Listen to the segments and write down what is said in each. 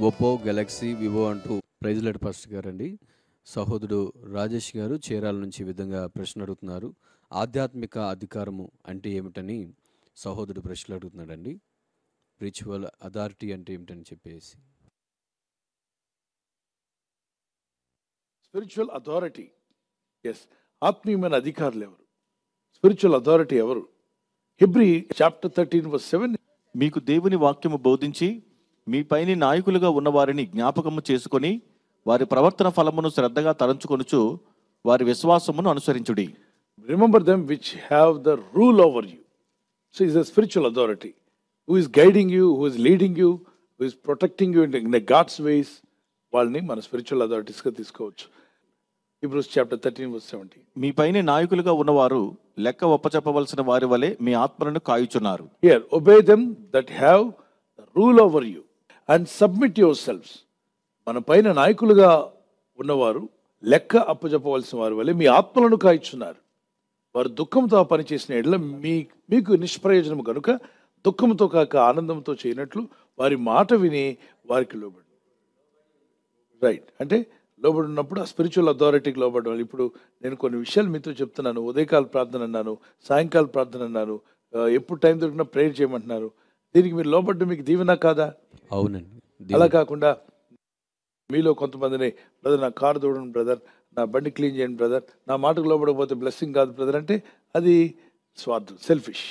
Oppo, Galaxy, Vivo అంటూ praise let pastor గారండి. సహోదరుడు రాజేష్ గారు చీరాల నుంచి ఈ విధంగా ప్రశ్న అడుగుతున్నారు. ఆధ్యాత్మిక అధికారము అంటే ఏమిటని సహోదరుడు ప్రశ్నలు అడుగుతున్నాడండి. స్పిరిచువల్ అథారిటీ అంటే ఏమిటని చెప్పేసి. స్పిరిచువల్ అథారిటీ, ఎస్, ఆత్మీయమైన అధికారులు ఎవరు? స్పిరిచువల్ అథారిటీ ఎవరు? Hebrew chapter 13:7. మీకు దేవుని వాక్యము బోధించి మీ పైని నాయకులుగా ఉన్నవారిని జ్ఞాపకము చేసుకొని వారి ప్రవర్తన ఫలమును శ్రద్ధగా తలంచుకొనుచు వారి విశ్వాసమును అనుసరించుడి. Remember them which have the rule over you. So is a spiritual authority who is guiding you, who is leading you, who is protecting you in God's ways. వాళ్ళని మన స్పిరిచువల్ అథారిటీస్గా తీసుకోవచ్చు. Hebrews chapter 13:17. మీ పైన నాయకులుగా ఉన్నవారు లెక్క ఒప్పచెప్పవలసిన వారి వలె మీ ఆత్మలను కాయుచున్నారు. Here, obey them that have the rule over you and submit yourselves. మన పైన నాయకులుగా ఉన్నవారు లెక్క అప్పచెప్పవలసిన వారి వలె మీ ఆత్మలను కాయిచున్నారు. వారు దుఃఖంతో ఆ పని చేసిన ఎడల మీకు నిష్ప్రయోజనం కనుక దుఃఖంతో కాక ఆనందంతో చేయనట్లు వారి మాట విని వారికి లోబడి. రైట్, అంటే లోబడి ఉన్నప్పుడు ఆ స్పిరిచువల్ అథారిటీకి లోబడి. ఇప్పుడు నేను కొన్ని విషయాలు మీతో చెప్తున్నాను. ఉదయకాల ప్రార్థన అన్నాను, సాయంకాల ప్రార్థన అన్నాను, ఎప్పుడు టైం దొరికినా ప్రేయర్ చేయమంటున్నారు. దీనికి మీరు లోబడ్డ మీకు దీవెన కాదా? అవునండి. అలా కాకుండా మీలో కొంతమందిని, బ్రదర్ నా కారు తోడండి బ్రదర్, నా బండి క్లీన్ చేయండి బ్రదర్, నా మాటకు లోబడకపోతే బ్లెస్సింగ్ కాదు బ్రదర్ అంటే అది స్వార్థం, selfish.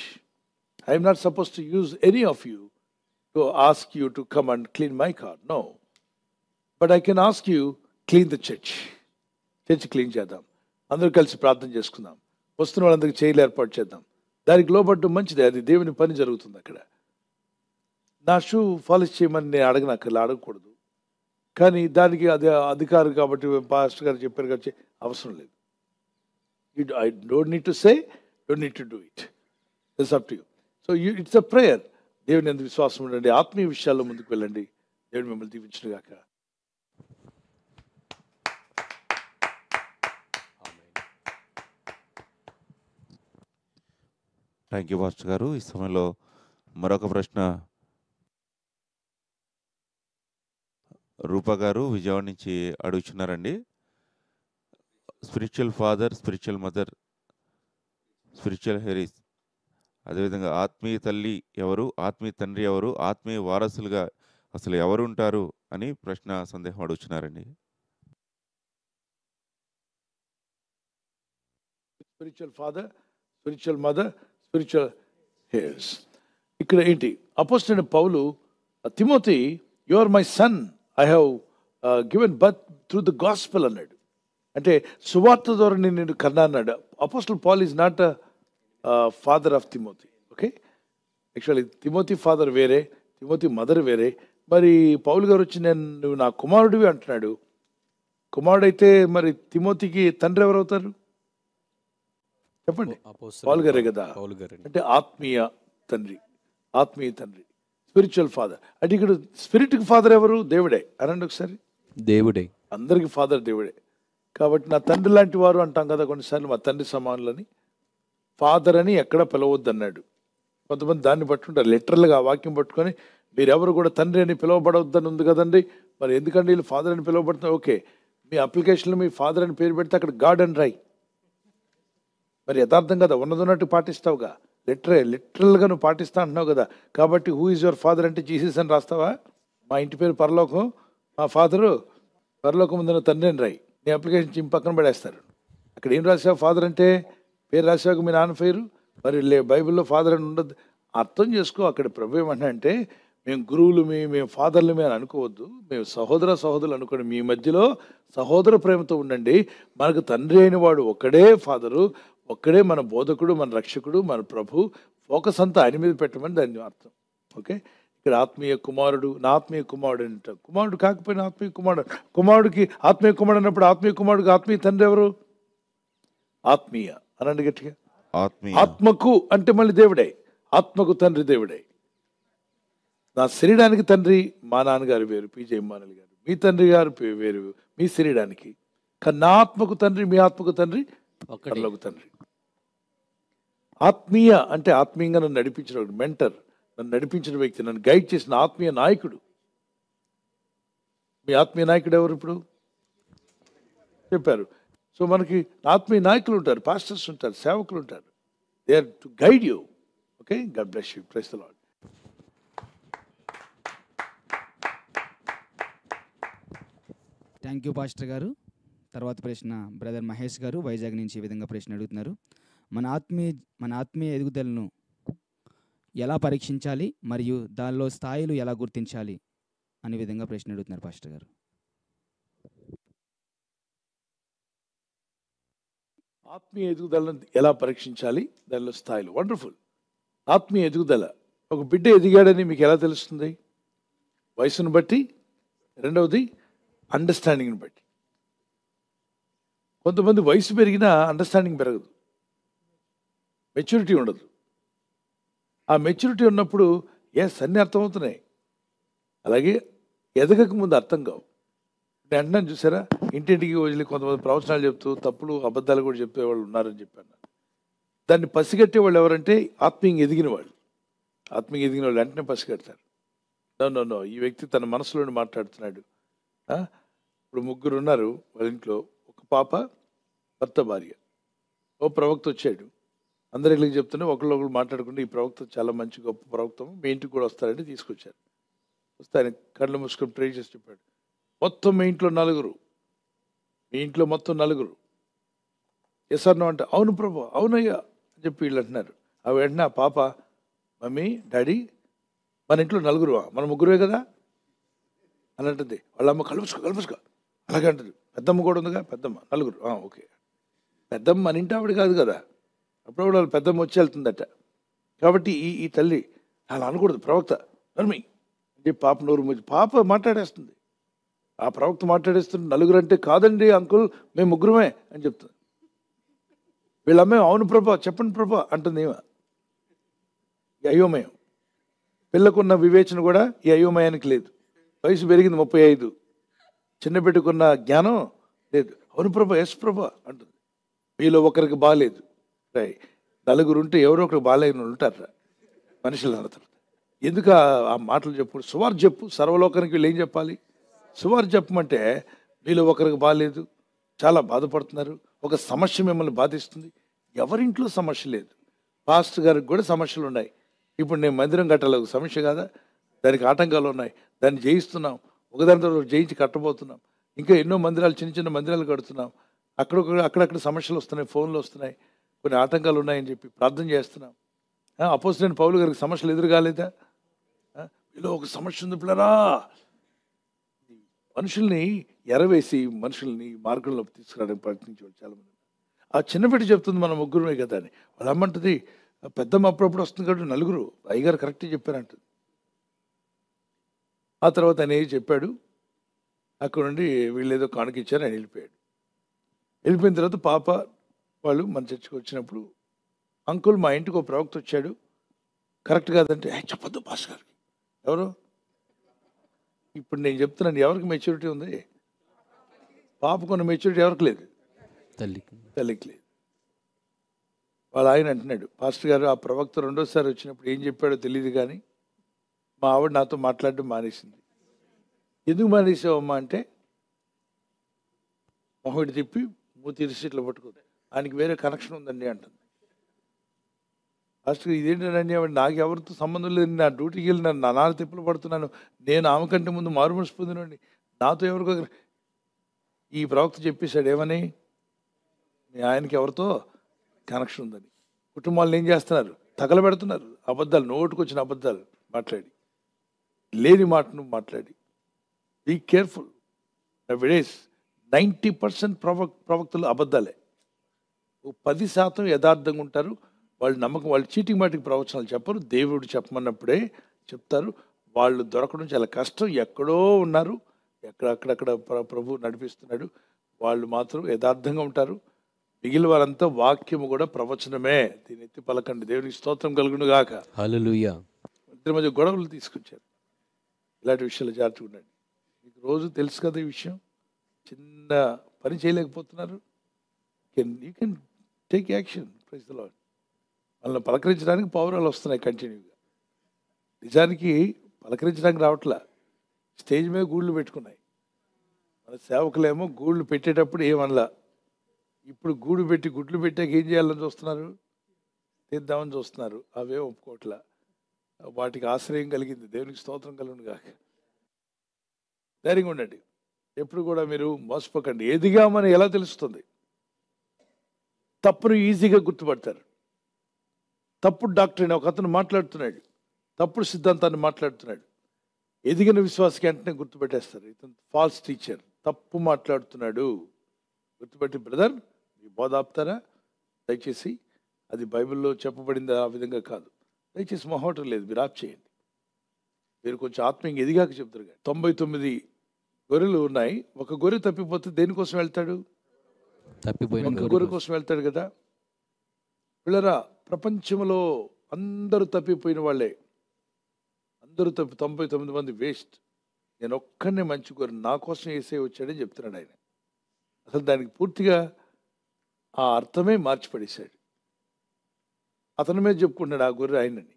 I'm not suppose to use any of you to ask you to come and clean my car, no. But I can ask you clean the church clean చేద్దాం, అందరూ కలిసి ప్రార్థన చేసుకుందాం, వస్తున్న వాళ్ళందరికీ చైర్లు ఏర్పాటు చేద్దాం. దానికి లోబడ్డం మంచిదే, అది దేవుని పని జరుగుతుంది అక్కడ. నా షూ పాలిష్ చేయమని నేను అడగకూడదు, కానీ దానికి అది అధికారం కాబట్టి పాస్టర్ గారు చెప్పారు కాబట్టి అవసరం లేదు. I don't need to say, don't need to do it, it's up to you. So it's a prayer. దేవుని ఎందుకు విశ్వాసం ఉండండి, ఆత్మీయ విషయాల్లో ముందుకు వెళ్ళండి. దేవుడు మిమ్మల్ని దీవించును గాక. థ్యాంక్ యూ పాస్టర్ గారు. ఈ సమయంలో మరొక ప్రశ్న రూపా గారు విజయవాడ నుంచి అడుగుతున్నారండి. Spiritual father, spiritual mother, spiritual heirs, అదేవిధంగా ఆత్మీయ తల్లి ఎవరు, ఆత్మీయ తండ్రి ఎవరు, ఆత్మీయ వారసులుగా అసలు ఎవరు ఉంటారు అని సందేహం అడుగుతున్నారండి. Spiritual father, spiritual mother, spiritual heirs. ఇక్కడ ఏంటి, అపోస్తలుడైన Paul, Timothy you are my son, I have given birth through the gospel అన్నాడు. అంటే సువార్త ద్వారా నేను కన్నా అన్నాడు. Apostle Paul is not father of Timothy. Okay, actually Timothy father వేరే, తిమోతి మదర్ వేరే. మరి పౌలు గారు వచ్చి నువ్వు నా కుమారుడివి అంటున్నాడు. కుమారుడైతే మరి తిమోతికి తండ్రి ఎవరు అవుతారు చెప్పండి? పౌలు గారే కదా. అంటే ఆత్మీయ తండ్రి, ఆత్మీయ తండ్రి, స్పిరిచువల్ ఫాదర్. అంటే ఇక్కడ స్పిరిట్కి ఫాదర్ ఎవరు? దేవుడే. అనండి ఒకసారి. దేవుడే. అందరికి ఫాదర్ దేవుడే. కాబట్టి నా తండ్రి లాంటి వారు అంటాం కదా కొన్నిసార్లు, మా తండ్రి సమానులని. ఫాదర్ అని ఎక్కడ పిలవద్దు అన్నాడు. కొంతమంది దాన్ని పట్టుకుంటారు లిటరల్గా ఆ వాక్యం పట్టుకొని, మీరెవరు కూడా తండ్రి అని పిలువబడవద్దని ఉంది కదండి, మరి ఎందుకంటే వీళ్ళు ఫాదర్ అని పిలువబడుతున్నారు. ఓకే, మీ అప్లికేషన్లో మీ ఫాదర్ అని పేరు పెడితే అక్కడ గాడ్ అని రాయి. మరి యథార్థం కదా, ఉన్నదన్నట్టు పాటిస్తావుగా, లిటరల్గా నువ్వు పాటిస్తా అంటున్నావు కదా. కాబట్టి హూ ఈజ్ యువర్ ఫాదర్ అంటే జీసస్ అని రాస్తావా? మా ఇంటి పేరు పరలోకం, మా ఫాదరు పరలోకం ముందున్న తండ్రి అని రాయి. నీ అప్లికేషన్ చింపి పక్కన పడేస్తారు. అక్కడ ఏం రాసావు? ఫాదర్ అంటే పేరు రాసావు, మీ నాన్న పేరు. మరి బైబిల్లో ఫాదర్ అని ఉండదు. అర్థం చేసుకో. అక్కడ ప్రభు ఏమంటే, మేము గురువులు మేము ఫాదర్లు అని అనుకోవద్దు, మేము సహోదరులు అనుకోండి. మీ మధ్యలో సహోదర ప్రేమతో ఉండండి. మనకు తండ్రి అయిన వాడు ఒక్కడే ఫాదరు, ఒక్కడే మన బోధకుడు, మన రక్షకుడు, మన ప్రభు. ఫోకస్ అంతా ఆయన మీద పెట్టమని దాని అర్థం. ఓకే, ఇక్కడ ఆత్మీయ కుమారుడు, నా ఆత్మీయ కుమారుడు అంటాం. కుమారుడు కాకపోయినా ఆత్మీయ కుమారుడు. కుమారుడికి ఆత్మీయ కుమారుడు అన్నప్పుడు ఆత్మీయ కుమారుడికి ఆత్మీయ తండ్రి ఎవరు? ఆత్మీయ అనండి గట్టిగా. ఆత్మకు అంటే మళ్ళీ దేవుడే, ఆత్మకు తండ్రి దేవుడే. నా శరీరానికి తండ్రి మా నాన్నగారు వేరు, పీజే ఇమ్మానుయేల్ గారు. మీ తండ్రి గారు వేరు మీ శరీరానికి. కానీ నా ఆత్మకు తండ్రి, మీ ఆత్మకు తండ్రి, పరలోక తండ్రి. ఆత్మీయ అంటే ఆత్మీయంగా నన్ను నడిపించిన మెంటర్, నన్ను నడిపించిన వ్యక్తి, నన్ను గైడ్ చేసిన ఆత్మీయ నాయకుడు. మీ ఆత్మీయ నాయకుడు ఎవరు ఇప్పుడు చెప్పారు. సో మనకి ఆత్మీయ నాయకులు ఉంటారు, పాస్టర్స్ ఉంటారు, సేవకులు ఉంటారు. They are to guide you. Okay, God bless you. Praise the Lord. Thank you pastor గారు. తర్వాత ప్రశ్న బ్రదర్ మహేష్ గారు వైజాగ్ నుంచి ఈ విధంగా ప్రశ్న అడుగుతున్నారు. మన ఆత్మీయ ఎదుగుదలను ఎలా పరీక్షించాలి మరియు దానిలో స్థాయిలు ఎలా గుర్తించాలి అనే విధంగా ప్రశ్న అడుగుతున్నారు పాస్టర్ గారు. ఆత్మీయ ఎదుగుదలను ఎలా పరీక్షించాలి, దానిలో స్థాయిలు. వండర్ఫుల్. ఆత్మీయ ఎదుగుదల, ఒక బిడ్డ ఎదిగాడని మీకు ఎలా తెలుస్తుంది? వయసును బట్టి, రెండవది అండర్స్టాండింగ్ని బట్టి. కొంతమంది వయసు పెరిగినా అండర్స్టాండింగ్ పెరగదు, మెచ్యూరిటీ ఉండదు. ఆ మెచ్యూరిటీ ఉన్నప్పుడు అన్నీ అర్థమవుతున్నాయి, అలాగే ఎదగక ముందు అర్థం కావు. నేను అంటున్నాను చూసారా, ఇంటింటికి వదిలి కొంతమంది ప్రవచనాలు చెప్తూ తప్పులు అబద్ధాలు కూడా చెప్పే వాళ్ళు ఉన్నారని చెప్పాను. దాన్ని పసిగట్టే వాళ్ళు ఎవరంటే ఆత్మీయంగా ఎదిగిన వాళ్ళు. ఆత్మీయంగా ఎదిగిన వాళ్ళు వెంటనే పసిగడతారు. నో ఈ వ్యక్తి తన మనసులోని మాట్లాడుతున్నాడు. ఇప్పుడు ముగ్గురు ఉన్నారు వాళ్ళ ఇంట్లో, ఒక పాప, భర్త, భార్య. ఓ ప్రవక్త వచ్చాడు, అందరు ఇళ్ళకి చెప్తున్నా ఒకళ్ళు మాట్లాడుకుంటే ఈ ప్రవక్త చాలా మంచి గొప్ప ప్రవక్త, మీ ఇంటికి కూడా వస్తారంటే తీసుకొచ్చారు. వస్తే ఆయన కళ్ళు మూసుకొని ప్రే చేసి చెప్పాడు, మొత్తం మీ ఇంట్లో నలుగురు, మీ ఇంట్లో మొత్తం నలుగురు ఎసర్నో అంటే అవును ప్రభు, అవునయ్యా అని చెప్పి వీళ్ళు అంటున్నారు. ఆ వెంటనే ఆ పాప, మమ్మీ డాడీ మన ఇంట్లో నలుగురువా, మన ముగ్గురే కదా అని అంటుంది. వాళ్ళ అమ్మ కలుపుసుకో అలాగే అంటుంది. పెద్దమ్మ కూడా ఉందిగా, పెద్దమ్మ, నలుగురు, ఓకే. పెద్దమ్మ మన ఇంటి ఆవిడ కాదు కదా, అప్పుడప్పుడు వాళ్ళు పెద్దమ్మ వచ్చి వెళ్తుందట. కాబట్టి ఈ తల్లి అలా అనకూడదు, ప్రవక్త నర్మి అంటే పాప నోరు మూసి పాప మాట్లాడేస్తుంది. ఆ ప్రవక్త మాట్లాడేస్తుంది, నలుగురు అంటే కాదండి అంకుల్ మేము ముగ్గురమే అని చెప్తుంది. వీళ్ళమ్మే అవును ప్రభా చెప్పండి ప్రభా అంటుంది. ఈ అయోమయం, పిల్లకున్న వివేచన కూడా ఈ అయోమయానికి లేదు. వయసు పెరిగింది 35, చిన్న బిడ్డకున్న జ్ఞానం లేదు. అవును ప్రభా, ఎస్ ప్రభా అంటుంది. మీలో ఒకరికి బాగాలేదు, నలుగురు ఉంటే ఎవరో ఒకరికి బాగాలేని ఉంటారు మనుషులు అనతారు. ఎందుకు ఆ మాటలు చెప్పు, సువార్ చెప్పు, సర్వలోకానికి వీళ్ళు ఏం చెప్పాలి? సువార్ చెప్పమంటే మీలో ఒకరికి బాగాలేదు, చాలా బాధపడుతున్నారు, ఒక సమస్య మిమ్మల్ని బాధిస్తుంది. ఎవరింట్లో సమస్య లేదు, పాస్టర్ గారికి కూడా సమస్యలు ఉన్నాయి. ఇప్పుడు నేను మందిరం కట్టాలి, ఒక సమస్య కాదా? దానికి ఆటంకాలు ఉన్నాయి, దాన్ని జయిస్తున్నాం, ఒకదాని తర్వాత జయించి కట్టబోతున్నాం. ఇంకా ఎన్నో మందిరాలు, చిన్న చిన్న మందిరాలు కడుతున్నాం. అక్కడక్కడ సమస్యలు వస్తున్నాయి, ఫోన్లు వస్తున్నాయి, కొన్ని ఆటంకాలు ఉన్నాయని చెప్పి ప్రార్థన చేస్తున్నాం. అపోజిట్ పౌలు గారికి సమస్యలు ఎదురు కాలేదా? ఇలా ఒక సమస్య ఉంది పిల్లరా. మనుషుల్ని ఎరవేసి మనుషుల్ని మార్గంలో తీసుకురావడానికి ప్రయత్నించేవాళ్ళు చాలామంది. ఆ చిన్న బిడ్డ చెప్తుంది మన ముగ్గురుమే కదా అని. వాళ్ళు అమ్మంటుంది పెద్దమ్మ అప్పుడప్పుడు వస్తుంది కాబట్టి నలుగురు, అయ్యగారు కరెక్ట్గా చెప్పారంటుంది. ఆ తర్వాత ఆయన ఏది చెప్పాడు, అక్కడ నుండి వీళ్ళు ఏదో కానుకిచ్చారు, ఆయన వెళ్ళిపోయాడు. వెళ్ళిపోయిన తర్వాత పాప వాళ్ళు మన చర్చికి వచ్చినప్పుడు, అంకుల్ మా ఇంటికి ఒక ప్రవక్త వచ్చాడు, కరెక్ట్ కాదంటే చెప్పొద్దు పాస్ గారికి. ఎవరు? ఇప్పుడు నేను చెప్తున్నాను, ఎవరికి మెచ్యూరిటీ ఉంది? పాపకున్న మెచ్యూరిటీ ఎవరికి లేదు? తల్లికి లేదు. వాళ్ళ ఆయన అంటున్నాడు, పాస్టర్ గారు ఆ ప్రవక్త రెండోసారి వచ్చినప్పుడు ఏం చెప్పాడో తెలియదు కానీ మా ఆవిడ నాతో మాట్లాడడం మానేసింది. ఎందుకు మానేసావమ్మా అంటే, మొహటి తిప్పి మూతి ఇట్లా పట్టుకుంది, ఆయనకి వేరే కనెక్షన్ ఉందండి అంటుంది. పాస్టర్ ఇదేంటండి, నాకు ఎవరితో సంబంధం లేదు, నా డ్యూటీకి వెళ్ళి నా నాన్న తిప్పులు పడుతున్నాను, నేను ఆమె కంటే ముందు మారుమనసు పొందినండి, నాతో ఎవరికో. ఈ ప్రవక్త చెప్పేశాడు ఏమని, మీ ఆయనకి ఎవరితో కనెక్షన్ ఉందని. కుటుంబాలను ఏం చేస్తున్నారు, తగలబెడుతున్నారు, అబద్ధాలు, నోటుకొచ్చిన అబద్ధాలు మాట్లాడి, లేని మాటను మాట్లాడి. Be careful. నౌడేస్ 90% ప్రవక్తలు అబద్ధాలే, 10% యథార్థంగా ఉంటారు. వాళ్ళు నమ్మకం, వాళ్ళు చీటింగ్ మాటికి ప్రవచనాలు చెప్పరు, దేవుడు చెప్పమన్నప్పుడే చెప్తారు. వాళ్ళు దొరకడం చాలా కష్టం, ఎక్కడో ఉన్నారు, అక్కడక్కడ ప్రభు నడిపిస్తున్నాడు. వాళ్ళు మాత్రం యథార్థంగా ఉంటారు. మిగిలిన వారంతా వాక్యము కూడా ప్రవచనమే. దీని ఎత్తి పలకండి, దేవునికి స్తోత్రం కలుగును గాక. హల్లెలూయా. ఇద్దరి మధ్య గొడవలు తీసుకొచ్చారు. ఇలాంటి విషయాలు జాగ్రత్తగా ఉండండి. మీకు రోజు తెలుసు కదా ఈ విషయం. చిన్న పని చేయలేకపోతున్నారు, you can take action. Praise the Lord. వాళ్ళని పలకరించడానికి పౌరాలు వస్తున్నాయి కంటిన్యూగా. నిజానికి పలకరించడానికి రావట్లా, స్టేజ్ మీద గూళ్ళు పెట్టుకున్నాయి. మన సేవకులేమో గూళ్ళు పెట్టేటప్పుడు ఏమనలా. ఇప్పుడు గూడు పెట్టి గుడ్లు పెట్టాక ఏం చేయాలని చూస్తున్నారు? తీద్దామని చూస్తున్నారు. అవే ఒప్పుకోవట్లా. వాటికి ఆశ్రయం కలిగింది. దేవునికి స్తోత్రం కలుగును గాక. ధైర్యంగా ఉండండి. ఎప్పుడు కూడా మీరు మోసపోకండి. ఎదిగామని ఎలా తెలుస్తుంది? తప్పును ఈజీగా గుర్తుపడతారు. తప్పుడు డాక్టర్ని ఒక అతను మాట్లాడుతున్నాడు, తప్పుడు సిద్ధాంతాన్ని మాట్లాడుతున్నాడు. ఎదిగిన విశ్వాసకి వెంటనే గుర్తుపెట్టేస్తారు. ఇతను ఫాల్స్ టీచర్, తప్పు మాట్లాడుతున్నాడు. గుర్తుపెట్టి, బ్రదర్ మీ బోధ ఆపుతారా దయచేసి? అది బైబిల్లో చెప్పబడింది ఆ విధంగా కాదు. దయచేసి మొహోటం లేదు, మీరు ఆప్ చేయండి. మీరు కొంచెం ఆత్మీయంగా ఎదిగాక చెప్తారు. 99 గొర్రెలు ఉన్నాయి. ఒక గొర్రె తప్పిపోతే దేనికోసం వెళ్తాడు? తప్పిపోయిన ఒక గొర్రె కోసం వెళ్తాడు కదా. పిల్లరా, ప్రపంచంలో అందరూ తప్పిపోయిన వాళ్ళే. అందరూ 99 మంది వేస్ట్. నేను ఒక్కనే మంచి గొర్రె, నా కోసం వేసే వచ్చాడని చెప్తున్నాడు ఆయన. అసలు దానికి పూర్తిగా ఆ అర్థమే మార్చిపడేశాడు. అతని మీద చెప్పుకుంటున్నాడు ఆ గొర్రె ఆయనని.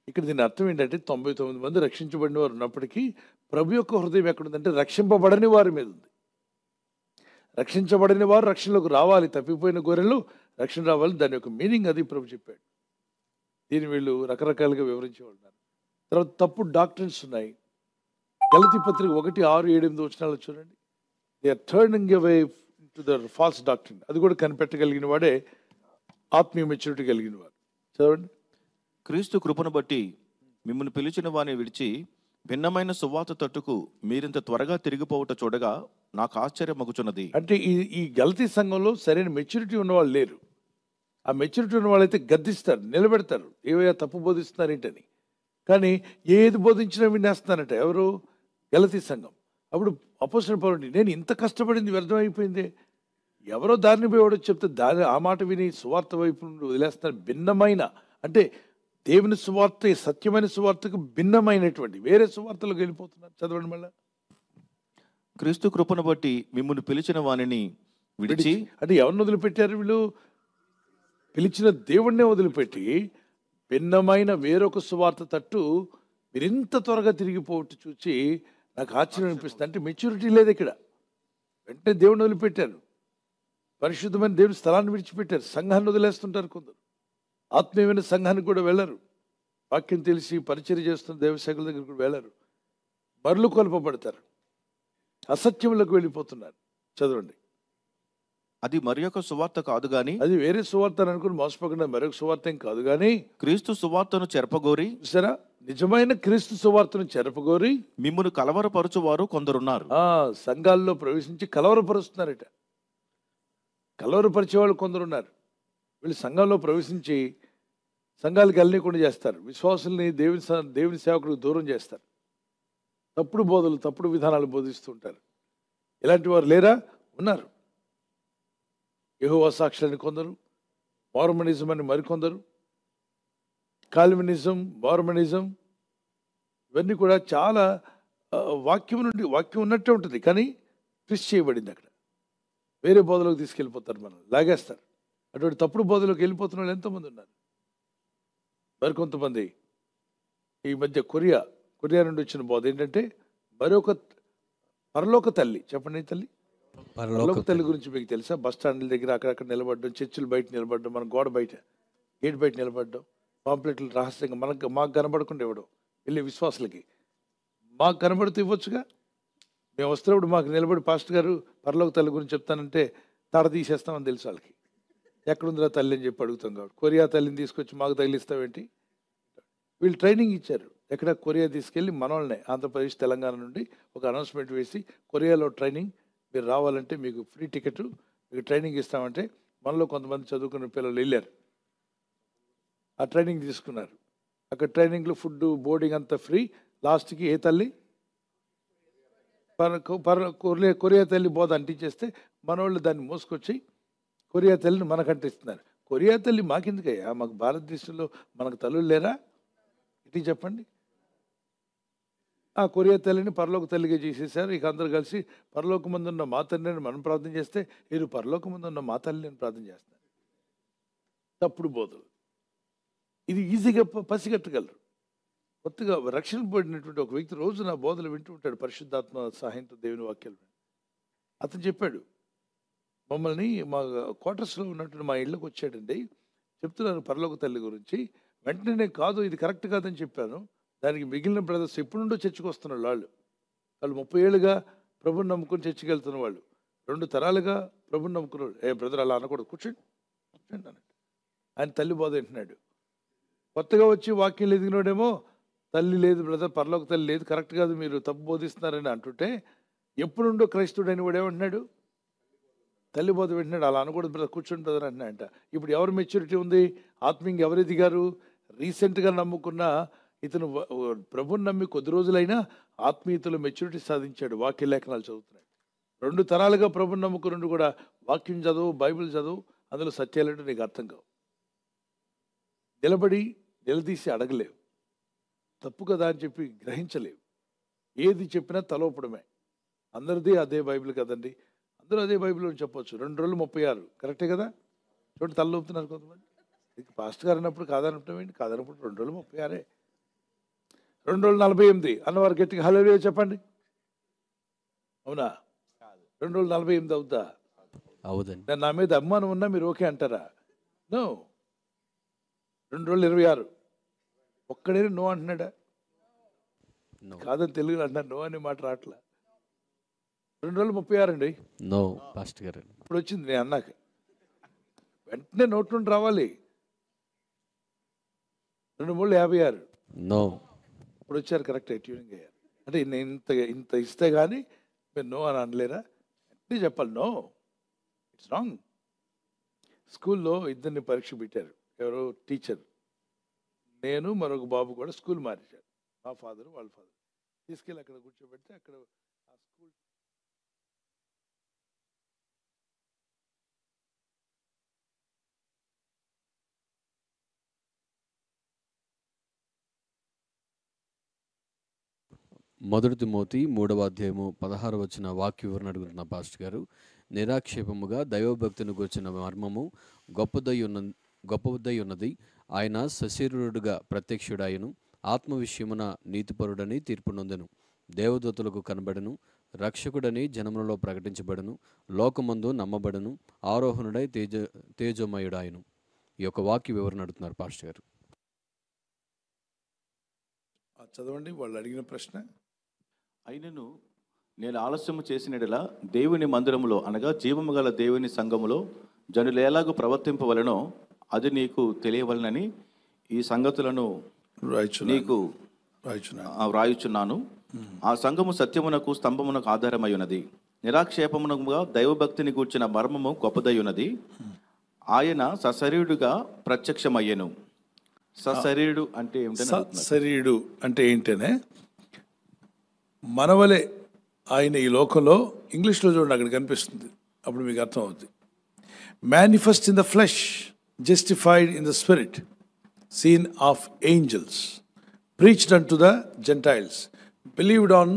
ఇక్కడ దీని అర్థం ఏంటంటే 99 మంది రక్షించబడిన వారు ఉన్నప్పటికీ ప్రభు యొక్క హృదయం ఎక్కడుందంటే రక్షింపబడని వారి మీద ఉంది. రక్షించబడిన వారు రక్షణలోకి రావాలి, తప్పిపోయిన గొర్రెలు రక్షణ రావాలి. దాని యొక్క మీనింగ్ అది ప్రభు చెప్పాడు. దీన్ని వీళ్ళు రకరకాలుగా వివరించేవాళ్ళు. తర్వాత తప్పుడు డాక్టర్స్ ఉన్నాయి. గలతీ పత్రిక 1:6-7 చూడండి. They are turning away to the false doctrine. అది కూడా కనిపెట్టగలిగిన వాడే ఆత్మీయ మెచ్యూరిటీ కలిగిన వాడు. చదవండి. క్రీస్తు కృపను బట్టి మిమ్మల్ని పిలిచిన వాని విడిచి భిన్నమైన సువార్త తట్టుకు మీరింత త్వరగా తిరిగిపోవుట చూడగా నాకు ఆశ్చర్యమగుచున్నది. అంటే ఈ గలతీ సంఘంలో సరైన మెచ్యూరిటీ ఉన్నవాళ్ళు లేరు. ఆ మెచ్యూరిటీ ఉన్న వాళ్ళైతే గద్దిస్తారు, నిలబెడతారు. ఏవైనా తప్పు బోధిస్తున్నారు ఏంటని. కానీ ఏది బోధించినా వినేస్తున్నారట. ఎవరు? గలతీ సంఘం. అప్పుడు అపోస్తలుడు పౌలు, నేను ఇంత కష్టపడింది వ్యర్థమైపోయింది. ఎవరో దారిని పోయేవాడో చెప్తే ఆ మాట విని సువార్త వైపు నుండి వదిలేస్తున్నారు. భిన్నమైన, అంటే దేవుని సువార్త, సత్యమైన సువార్తకు భిన్నమైనటువంటి వేరే సువార్తలకు వెళ్ళిపోతున్నారు. చదవండి మళ్ళా. క్రీస్తు కృపను బట్టి మిమ్మల్ని పిలిచిన వానిని విడిచి, అంటే ఎవరిని వదిలిపెట్టారు వీళ్ళు? పిలిచిన దేవుణ్ణే వదిలిపెట్టి భిన్నమైన వేరొక సువార్త తట్టు మీరు ఇంత త్వరగా తిరిగిపోవట్టు చూసి నాకు ఆశ్చర్యం అనిపిస్తుంది. అంటే మెచ్యూరిటీ లేదు ఇక్కడ. వెంటనే దేవుణ్ణి వదిలిపెట్టారు. పరిశుద్ధమైన దేవుని స్థలాన్ని విడిచిపెట్టారు. సంఘాన్ని వదిలేస్తుంటారు కొందరు. ఆత్మీయమైన సంఘానికి కూడా వెళ్ళరు. వాక్యం తెలిసి పరిచర్య చేస్తున్న దేవసేవకుల దగ్గర కూడా వెళ్ళరు. మరలు కొల్పబడతారు. అసత్యములకు వెళ్ళిపోతున్నారు. చదవండి. అది మరి యొక్క సువార్త కాదు గాని, అది వేరే సువార్త అని అనుకుని మోసపోకుండా మరొక సువార్త ఏం కాదు కానీ, క్రీస్తు సువార్తను చెరపగోరి, చూసారా, నిజమైన క్రీస్తు సువార్తను చెరపగోరి మిమ్మును కలవరపరచువారు కొందరున్నారు. సంఘాల్లో ప్రవేశించి కలవరపరుస్తున్నారట. కలవరపరిచేవాళ్ళు కొందరు ఉన్నారు. వీళ్ళు సంఘంలో ప్రవేశించి సంఘాలకు వెళ్ళనీయకుండా చేస్తారు. విశ్వాసుల్ని దేవుని సేవకులకు దూరం చేస్తారు. తప్పుడు బోధలు, తప్పుడు విధానాలు బోధిస్తూ ఉంటారు. ఇలాంటి వారు లేరా? ఉన్నారు. యెహోవా సాక్షులని కొందరు, మోర్మనిజం అని మరికొందరు, కాల్వినిజం, మోర్మనిజం, ఇవన్నీ కూడా చాలా వాక్యం నుండి, వాక్యం ఉన్నట్టే ఉంటుంది కానీ ట్విస్ట్ చేయబడింది. అక్కడ వేరే బోధలోకి తీసుకెళ్ళిపోతారు, మనం లాగేస్తారు. అటువంటి తప్పుడు బోధలోకి వెళ్ళిపోతున్న వాళ్ళు ఎంతోమంది ఉన్నారు. మరికొంతమంది ఈ మధ్య కొరియా నుండి వచ్చిన బోధ ఏంటంటే మరొక పరలోక తల్లి. చెప్పండి, తల్లి పరలోక తల్లి గురించి మీకు తెలుసా? బస్ స్టాండ్ల దగ్గర అక్కడక్కడ నిలబడడం, చర్చిలు బయట నిలబడడం, మన గోడ బయట, గేట్ బయట నిలబడడం, పాంప్లెట్లు రహస్యంగా మాకు కనబడకుండా ఇవ్వడం. వెళ్ళే విశ్వాసులకి మాకు కనబడుతూ ఇవ్వచ్చుగా. మేము వస్తున్నప్పుడు మాకు నిలబడి పాస్టర్ గారు పరలోక తల్లి గురించి చెప్తానంటే తాడ తీసేస్తామని తెలుసు వాళ్ళకి. ఎక్కడుందిరా తల్లి అని చెప్పి అడుగుతాం. కాబట్టి కొరియా తల్లిని తీసుకొచ్చి మాకు తగిలిస్తావేంటి? వీళ్ళు ట్రైనింగ్ ఇచ్చారు. ఎక్కడ? కొరియా తీసుకెళ్ళి మనోళ్ళనే, ఆంధ్రప్రదేశ్, తెలంగాణ నుండి ఒక అనౌన్స్మెంట్ వేసి, కొరియాలో ట్రైనింగ్ మీరు రావాలంటే మీకు ఫ్రీ టికెట్, మీకు ట్రైనింగ్ ఇస్తామంటే మనలో కొంతమంది చదువుకున్న పిల్లలు వెళ్ళారు. ఆ ట్రైనింగ్ తీసుకున్నారు. అక్కడ ట్రైనింగ్లో ఫుడ్, బోర్డింగ్ అంతా ఫ్రీ. లాస్ట్కి ఏ తల్లి? కొరియా తల్లి బోధ అంటించేస్తే మనోళ్ళు దాన్ని మోసుకొచ్చి కొరియా తల్లిని మనకు అంటిస్తున్నారు. కొరియా తల్లి మాకెందుకయ్యా? మాకు భారతదేశంలో మనకు తల్లులు లేరా? ఇటీ చెప్పండి. ఆ కొరియా తల్లిని పరలోక తల్లిగా చేసేసారు. ఇక అందరూ కలిసి పరలోకమందు ఉన్న మా తండ్రిని మనం ప్రార్థన చేస్తే వీరు పరలోకమందు ఉన్న మా తల్లిని ప్రార్థన చేస్తారు. తప్పుడు బోధలు. ఇది ఈజీగా పసిగట్టగలరు. కొత్తగా రక్షణ పడినటువంటి ఒక వ్యక్తి రోజు నా బోధలు వింటూ ఉంటాడు పరిశుద్ధాత్మ సహాయంతో, దేవుని వాక్యాలు. అతను చెప్పాడు, మమ్మల్ని మా క్వార్టర్స్లో ఉన్నట్టు మా ఇళ్ళకి వచ్చాడండి, చెప్తున్నారు పరలోక తల్లి గురించి. వెంటనే నేను కాదు, ఇది కరెక్ట్ కాదని చెప్పాను. దానికి మిగిలిన బ్రదర్స్ ఎప్పుడు నుండో చర్చకు వస్తున్నారు. వాళ్ళు 30 ఏళ్ళుగా ప్రభుని నమ్ముకొని చర్చకి వెళ్తున్న వాళ్ళు, 2 తరాలుగా ప్రభుని నమ్ముకున్న వాళ్ళు. ఏ బ్రదర్ అలా అనకూడదు, కూర్చోండి కూర్చోండి అన్నట్టు ఆయన తల్లి బోధ వింటున్నాడు. కొత్తగా వచ్చి వాక్యం ఎదిగినోడేమో తల్లి లేదు బ్రదర్, పరలోక తల్లి లేదు, కరెక్ట్ కాదు, మీరు తప్పు బోధిస్తున్నారని అంటుంటే, ఎప్పుడుండో క్రైస్తవుడని వాడు ఏమంటున్నాడు, తల్లి బోధ వింటున్నాడు. అలా అనకూడదు బ్రదర్, కూర్చోండి బ్రదర్ అంటున్నాయంట. ఇప్పుడు ఎవరు మెచ్యూరిటీ ఉంది, ఆత్మీయంగా ఎవరు ఎదిగారు? రీసెంట్గా నమ్ముకున్న ఇతను ప్రభుని నమ్మి కొద్ది రోజులైనా ఆత్మీయతలో మెచ్యూరిటీ సాధించాడు, వాక్య లేఖనాలు చదువుతున్నాడు. 2 తరాలుగా ప్రభుని నమ్ముకున్న కూడా వాక్యం చదువు, బైబిల్ చదువు, అందులో సత్యాలంటే నీకు అర్థం కావు. నిలబడి నిలదీసి అడగలేవు, తప్పు కదా అని చెప్పి గ్రహించలేవు. ఏది చెప్పినా తలోపడమే. అందరిది అదే బైబిల్ కదండి, అందరూ అదే బైబిల్ అని చెప్పొచ్చు. 2 రోజులు 36 కరెక్టే కదా. చూడండి తలలోపుతున్నారు కొంతమంది. పాస్టర్ గారు అన్నప్పుడు కాదనటం ఏంటి, కాదన్నప్పుడు 2 రోజులు 36, 2 రోజులు 48 అన్నవారు గట్టిగా హల్లెలూయా చెప్పండి. అవునా? 2 రోజులు 48 అవుద్దా? అవుదండి. నా మీద అభిమానం ఉన్నా మీరు ఓకే అంటారా? నో. 2 రోజులు 26 ఒక్కడే నో అంటున్నాడా? నో. కాదని తెలుగులో అంటున్నారు, నో అనే మాట రావట్లా. 2 రోజులు 36 అండి. నో పాస్టర్ గారు. ఇప్పుడు వచ్చింది నేను అన్నాక వెంటనే నోట్ నుండి రావాలి. 2 మూడు 56 నో. ఇప్పుడు వచ్చారు, కరెక్ట్ ట్యూనింగ్ అయ్యారు. అంటే నేను ఇంత ఇస్తే కానీ మీరు నో అని అనలేరా? అంటే చెప్పాలి, నో, ఇట్స్ రాంగ్. స్కూల్లో ఇద్దరిని పరీక్ష పెట్టారు. ఎవరో టీచర్, నేను మరొక బాబు కూడా స్కూల్ మారించారు. మా ఫాదర్ వాళ్ళ ఫాదర్ తీసుకెళ్ళి అక్కడ కూర్చోబెడితే అక్కడ ఆ స్కూల్ మొదటి తిమోతి 3వ అధ్యాయము 16 వచ్చిన వాక్య వివరణ అడుగుతున్న పాస్టర్ గారు. నిరాక్షేపముగా దైవభక్తిని గూర్చిన మర్మము గొప్పదై ఉన్నది. ఆయన సశరీరుడుగా ప్రత్యక్షుడాయను, ఆత్మ విషయమున నీతిపరుడని తీర్పు నొందెను, దేవదూతలకు కనబడను, రక్షకుడని జనములలో ప్రకటించబడను, లోకమందు నమ్మబడను, ఆరోహణుడై తేజోమయుడాయను. ఈ యొక్క వాక్య వివరణ అడుగుతున్నారు పాస్టర్ గారు. చదవండి వాళ్ళు అడిగిన ప్రశ్న. అయినను నేను ఆలస్యము చేసినడలా దేవుని మందిరములో అనగా జీవము గల దేవుని సంఘములో జనులు ఎలాగూ ప్రవర్తింపవలనో అది నీకు తెలియవలనని ఈ సంగతులను నీకు వ్రాయుచున్నాను. ఆ సంఘము సత్యమునకు స్తంభమునకు ఆధారమై ఉన్నది. నిరాక్షేపమునగా దైవభక్తిని గూర్చిన మర్మము గొప్పదై ఉన్నది. ఆయన సశరీరుడుగా ప్రత్యక్షమయ్యెను. సశరీరుడు అంటే ఏమిటంటే, శరీరుడు అంటే ఏంటనే మనవలే ఆయన ఈ లోకంలో, ఇంగ్లీష్లో చూడండి అక్కడ కనిపిస్తుంది, అప్పుడు మీకు అర్థం అవుతుంది. Manifest in the flesh, justified in the spirit, seen of angels, preached unto the Gentiles, believed on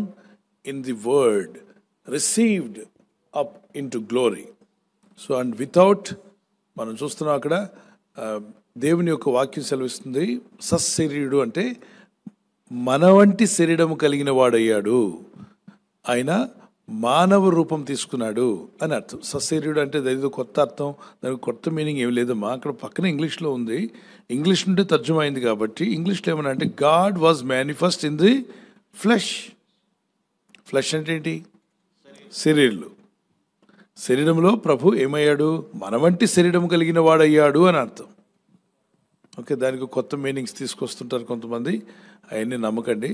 in the world, received up into glory. So and without, మనం చూస్తున్నాం అక్కడ దేవుని యొక్క వాక్యం సెలవిస్తుంది, సశరీరుడు అంటే మన వంటి శరీరము కలిగిన వాడయ్యాడు, ఆయన మానవ రూపం తీసుకున్నాడు అని అర్థం. సశరీరుడు అంటే ఏదో కొత్త అర్థం, దానికి కొత్త మీనింగ్ ఏమి లేదమ్మా. అక్కడ పక్కన ఇంగ్లీష్లో ఉంది, ఇంగ్లీష్ నుండి తర్జుమా అయింది కాబట్టి ఇంగ్లీష్లో ఏమన్నా అంటే God was manifest in the flesh. Flesh అంటే ఏంటి? శరీరులు. శరీరంలో ప్రభు ఏమయ్యాడు? మన వంటి శరీరం కలిగిన వాడయ్యాడు అని అర్థం. ఓకే, దానికి కొత్త మీనింగ్స్ తీసుకొస్తుంటారు కొంతమంది, అవన్నీ నమ్మకండి.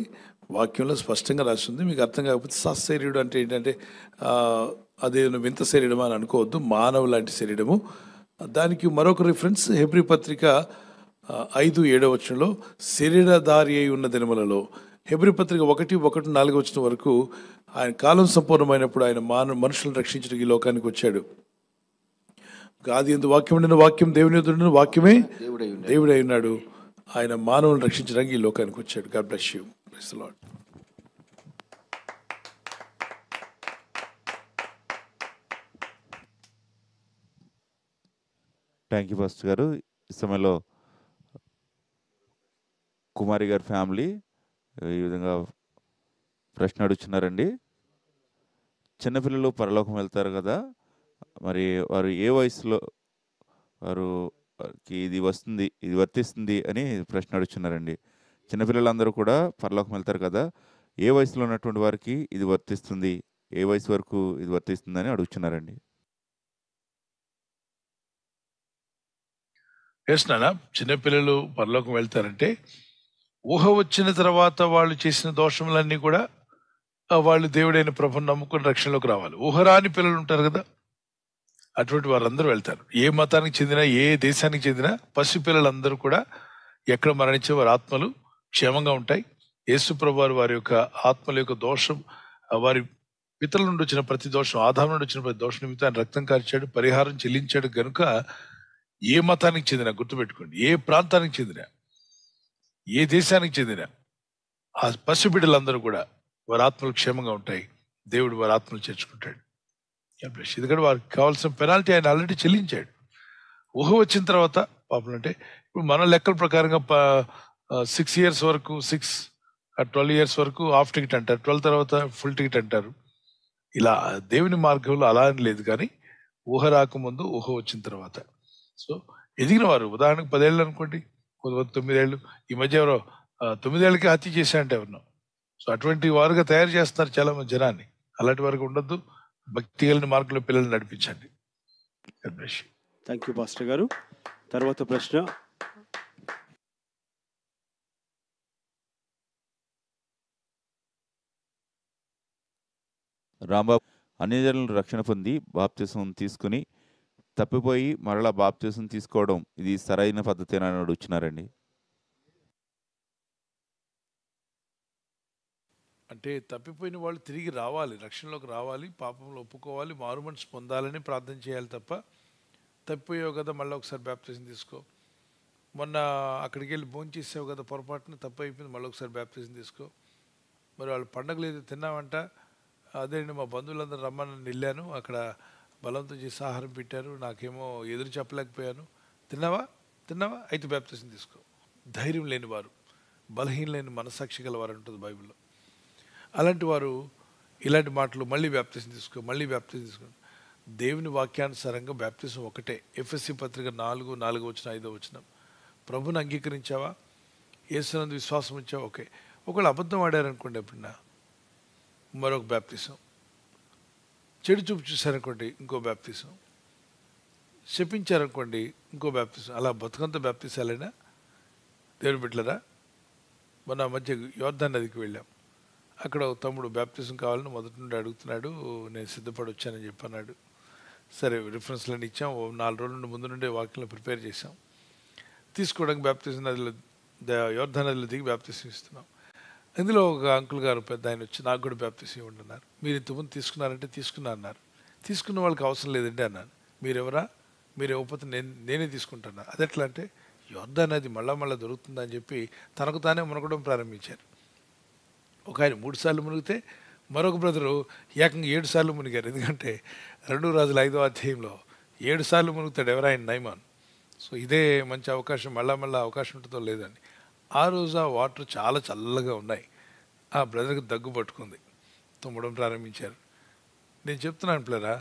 వాక్యంలో స్పష్టంగా రాస్తుంది. మీకు అర్థం కాకపోతే సశరీరుడు అంటే ఏంటంటే అదే వింత శరీరమా అని అనుకోవద్దు, మానవు లాంటి శరీరము. దానికి మరొక రిఫరెన్స్ హెబ్రీ పత్రిక 5:7 శరీరధారి అయి ఉన్న దినములలో. హెబ్రీ పత్రిక 1:1-4 వరకు ఆయన కాలం సంపూర్ణమైనప్పుడు ఆయన మనుషులను రక్షించడానికి ఈ లోకానికి వచ్చాడు. ఆది యందు వాక్యం ఉండిన, వాక్యం దేవుని యొద్ద ఉండిన, వాక్యమే దేవుడై ఉన్నాడు. ఆయన మానవులను రక్షించడానికి ఈ లోకానికి వచ్చాడు. God bless you. Praise the Lord. Thank you pastor గారు. ఈ సమయంలో కుమారి గారి ఫ్యామిలీ ఈ విధంగా ప్రశ్న అడుగుతున్నారండి. చిన్నపిల్లలు పరలోకం వెళ్తారు కదా, మరి వారు ఏ వయసులో వారికి ఇది వర్తిస్తుంది అని ప్రశ్న అడుగుతున్నారండి. చిన్నపిల్లలందరూ కూడా పరలోకం వెళ్తారు కదా, ఏ వయసులో ఉన్నటువంటి వారికి ఇది వర్తిస్తుంది, ఏ వయసు వరకు ఇది వర్తిస్తుందని అడుగుతున్నారండి. వేస్తున్నానా? చిన్నపిల్లలు పరలోకం వెళ్తారంటే ఊహ వచ్చిన తర్వాత వాళ్ళు చేసిన దోషములన్నీ కూడా వాళ్ళు దేవుడైన ప్రభుని నమ్ముకుని రక్షణలోకి రావాలి. ఊహరాని పిల్లలు ఉంటారు కదా, అటువంటి వారందరూ వెళ్తారు. ఏ మతానికి చెందిన, ఏ దేశానికి చెందిన పసి పిల్లలందరూ కూడా ఎక్కడ మరణించే వారి ఆత్మలు క్షేమంగా ఉంటాయి. యేసు ప్రభువారు వారి యొక్క ఆత్మల యొక్క దోషం, వారి పితరుల నుండి వచ్చిన ప్రతి దోషం, ఆదాము నుండి వచ్చిన ప్రతి దోషం నిమిత్తం ఆయన రక్తం కార్చాడు, పరిహారం చెల్లించాడు. గనుక ఏ మతానికి చెందిన, గుర్తుపెట్టుకోండి, ఏ ప్రాంతానికి చెందిన, ఏ దేశానికి చెందిన ఆ పసిబిడ్డలందరూ కూడా వారి ఆత్మలు క్షేమంగా ఉంటాయి. దేవుడు వారి ఆత్మలు చేర్చుకుంటాడు. ఎందుకంటే వారికి కావాల్సిన పెనాల్టీ ఆయన ఆల్రెడీ చెల్లించాడు. ఊహ వచ్చిన తర్వాత పాపం అంటే ఇప్పుడు మన లెక్కల ప్రకారంగా 6 years వరకు, 12 years వరకు హాఫ్ టికెట్ అంటారు, 12 తర్వాత ఫుల్ టికెట్ అంటారు. ఇలా దేవుని మార్గంలో అలా అని లేదు, కానీ ఊహ రాకముందు, ఊహ వచ్చిన తర్వాత. సో ఎదిగిన వారు, ఉదాహరణకు 10 ఏళ్ళు అనుకోండి, 9 ఏళ్ళు, ఈ మధ్య ఎవరో 9 ఏళ్ళకి హత్య చేశారంటే ఎవరినో. సో అటువంటి వారుగా తయారు చేస్తున్నారు చాలా మంది జనాన్ని. అలాంటి వారికి ఉండొద్దు. భక్తి కలిగిన మార్గంలో పిల్లల్ని నడిపించండి. థ్యాంక్ యూ పాస్టర్ గారు. తర్వాత ప్రశ్న రాంబాబు, అన్యజనులు రక్షణ పొంది బాప్తిసం తీసుకుని తప్పిపోయి మరలా బాప్తిసం తీసుకోవడం ఇది సరైన పద్ధతేనా అని అడుగుతున్నారండి. అంటే తప్పిపోయిన వాళ్ళు తిరిగి రావాలి, రక్షణలోకి రావాలి, పాపంలో ఒప్పుకోవాలి, మారు మనసు పొందాలని ప్రార్థన చేయాలి తప్ప, తప్పిపోయావు కదా మళ్ళీ ఒకసారి బ్యాప్టిజం తీసుకో, మొన్న అక్కడికి వెళ్ళి భోజనం చేసావు కదా పొరపాటున తప్పు అయిపోయింది, మళ్ళీ ఒకసారి బ్యాప్టిజం తీసుకో. మరి వాళ్ళు పండగ లేదు తిన్నామంట, అదేంటి మా బంధువులందరూ రమ్మని వెళ్ళాను, అక్కడ బలంతో చేసి ఆహారం పెట్టారు, నాకేమో ఎదురు చెప్పలేకపోయాను. తిన్నావా అయితే బ్యాప్టిజం తీసుకో. ధైర్యం లేని వారు, బలహీన లేని మనసాక్షి గలవారు ఉంటుంది బైబిల్లో. అలాంటి వారు ఇలాంటి మాటలు మళ్ళీ బ్యాప్టిజం తీసుకో. దేవుని వాక్యానుసారంగా బ్యాప్టిజం ఒకటే. ఎఫ్ఎస్సి పత్రిక 4:4-5 ప్రభుని అంగీకరించావా, యేసునందు విశ్వాసం ఉంచావా, ఓకే. ఒకళ్ళు అబద్ధం ఆడారనుకోండి ఎప్పుడన్నా, మరొక బ్యాప్టిజం. చెడు చూపు చూశారనుకోండి, ఇంకో బ్యాప్టిజం. శపించారనుకోండి, ఇంకో బ్యాప్టిజం. అలా బతుకంత బ్యాప్టిజాలైనా దేవుని బిడ్డలరా. మొన్న మధ్య యోర్దాన్ నదికి వెళ్ళాం. అక్కడ తమ్ముడు బ్యాప్టిజం కావాలని మొదటి నుండి అడుగుతున్నాడు, నేను సిద్ధపడి వచ్చానని చెప్పన్నాడు. సరే రిఫరెన్స్లన్నీ ఇచ్చాం. 4 రోజుల నుండి ముందు నుండే వాక్యంలో ప్రిపేర్ చేసాం. తీసుకోవడానికి బ్యాప్టిజం నదిలో, యోర్దాన్ నదిలో దిగి బ్యాప్టిజం ఇస్తున్నాం. ఇందులో ఒక అంకుల్ గారు పెద్ద ఆయన వచ్చి, నాకు కూడా బ్యాప్టిజం ఇవ్వండి అన్నారు. మీరు ఇంతకుముందు తీసుకున్నారంటే తీసుకున్నా అన్నారు. తీసుకున్న వాళ్ళకి అవసరం లేదండి అన్నాను. మీరెవరా, మీరు ఇవ్వకపోతే నేనే తీసుకుంటున్నా. అది ఎట్లా అంటే, యోర్దాన్ నది మళ్ళా దొరుకుతుందని చెప్పి తనకు తానే మునగడం ప్రారంభించారు. ఒక ఆయన 3 సార్లు మునిగితే మరొక బ్రదరు ఏకంగా 7 సార్లు మునిగారు. ఎందుకంటే 2 రాజుల 5వ అధ్యాయంలో 7 సార్లు మునుగుతాడు ఎవరైనా, నైమాన్. సో ఇదే మంచి అవకాశం, మళ్ళా అవకాశం ఉంటుందో లేదని. ఆ రోజు ఆ వాటర్ చాలా చల్లగా ఉన్నాయి. ఆ బ్రదర్కి దగ్గు పట్టుకుంది, తుమ్మడం ప్రారంభించారు. నేను చెప్తున్నాను పిల్లరా,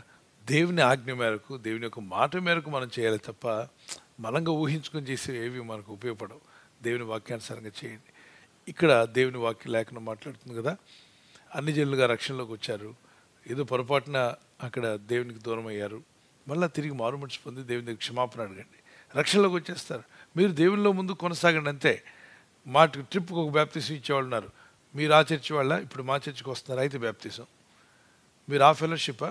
దేవుని ఆజ్ఞ మేరకు, దేవుని యొక్క మాట మేరకు మనం చేయాలి తప్ప మనంగా ఊహించుకొని చేసే ఏవి మనకు ఉపయోగపడవు. దేవుని వాక్యానుసారంగా చేయండి. ఇక్కడ దేవుని వాక్య లేఖనం మాట్లాడుతుంది కదా, అన్ని జనులుగా రక్షణలోకి వచ్చారు, ఏదో పొరపాటున అక్కడ దేవునికి దూరం అయ్యారు, మళ్ళీ తిరిగి మారు మనసు పొంది దేవుని దగ్గర క్షమాపణ అడగండి, రక్షణలోకి వచ్చేస్తారు. మీరు దేవునిలో ముందు కొనసాగండి అంతే. మాకు ట్రిప్కి ఒక బ్యాప్టిజం ఇచ్చేవాళ్ళు ఉన్నారు. మీరు ఆ చర్చి వాళ్ళ, ఇప్పుడు మా చర్చికి వస్తున్నారు, అయితే బ్యాప్టిజం. మీరు ఆ ఫెలోషిప్పా,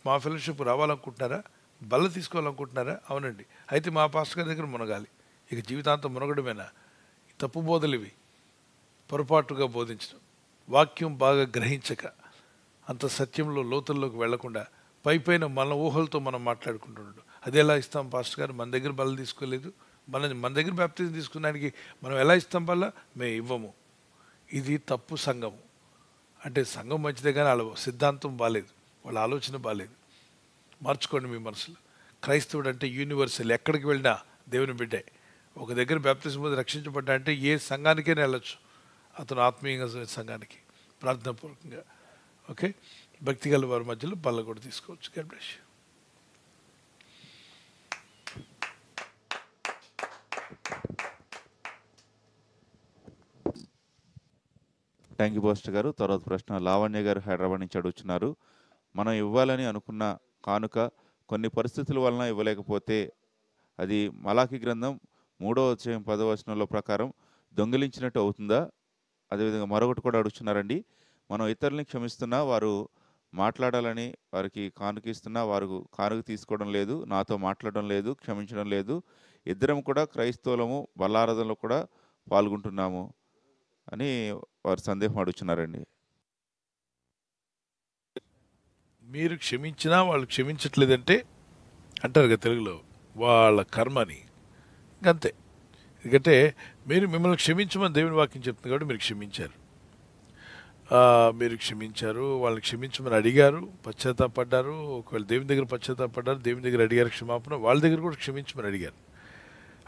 మా ఫెలోషిప్ రావాలనుకుంటున్నారా, బల్ల తీసుకోవాలనుకుంటున్నారా, అవునండి, అయితే మా పాస్టర్ గారి దగ్గర మునగాలి. ఇక జీవితాంతం మునగడమేనా? తప్పు బోధలు ఇవి, పొరపాటుగా బోధించడం, వాక్యం బాగా గ్రహించక, అంత సత్యంలో లోతుల్లోకి వెళ్లకుండా పైపైన మన ఊహలతో మనం మాట్లాడుకుంటున్నాడు. అది ఎలా ఇస్తాం పాస్టర్ గారు, మన దగ్గర బల్ల తీసుకోలేదు, మన దగ్గర బ్యాప్టిజం తీసుకున్నానికి మనం ఎలా ఇస్తాం బల్ల, మేము ఇవ్వము. ఇది తప్పు సంఘము. అంటే సంఘం మంచిదే కానీ వాళ్ళ సిద్ధాంతం బాగాలేదు, వాళ్ళ ఆలోచన బాగాలేదు. మార్చుకోండి మీ మనసులో. క్రైస్తవుడు అంటే యూనివర్సల్, ఎక్కడికి వెళ్ళినా దేవుని బిడ్డే. ఒక దగ్గర బ్యాప్టిజం మీద రక్షించబడ్డా అంటే ఏ సంఘానికైనా వెళ్ళొచ్చు అతను, ఆత్మీయంగా సంఘానికి ప్రార్థనాపూర్వకంగా. ఓకే, భక్తి గల వారి మధ్యలో పళ్ళ కూడా తీసుకోవచ్చు. God bless you. Thank you pastor గారు. తర్వాత ప్రశ్న లావణ్య గారు హైదరాబాద్ నుంచి అడుగుతున్నారు. మనం ఇవ్వాలని అనుకున్న కానుక కొన్ని పరిస్థితుల వలన ఇవ్వలేకపోతే అది మలాకి గ్రంథం 3వ అధ్యాయం 10వ వచనంలో ప్రకారం దొంగిలించినట్టు అవుతుందా? అదేవిధంగా మరొకటి కూడా అడుగుతున్నారండి. మనం ఇతరులని క్షమిస్తున్నా, వారు మాట్లాడాలని వారికి కానుక ఇస్తున్నా వారు కానుక తీసుకోవడం లేదు, నాతో మాట్లాడడం లేదు, క్షమించడం లేదు. ఇద్దరం కూడా క్రైస్తవులము, బల్లారాధనలో కూడా పాల్గొంటున్నాము అని వారు సందేహం అడుగుతున్నారండి. మీరు క్షమించినా వాళ్ళు క్షమించట్లేదంటే అంటారు కదా తెలుగులో, వాళ్ళ కర్మని. ఇంకంతే. ఎందుకంటే మిమ్మల్ని క్షమించమని దేవుని వాక్యం చెప్తుంది కాబట్టి మీరు క్షమించారు. మీరు క్షమించారు, వాళ్ళని క్షమించమని అడిగారు, పశ్చాత్తాపడ్డారు. ఒకవేళ దేవుని దగ్గర పశ్చాత్తాపడ్డారు, దేవుని దగ్గర అడిగారు క్షమాపణ, వాళ్ళ దగ్గర కూడా క్షమించమని అడిగారు.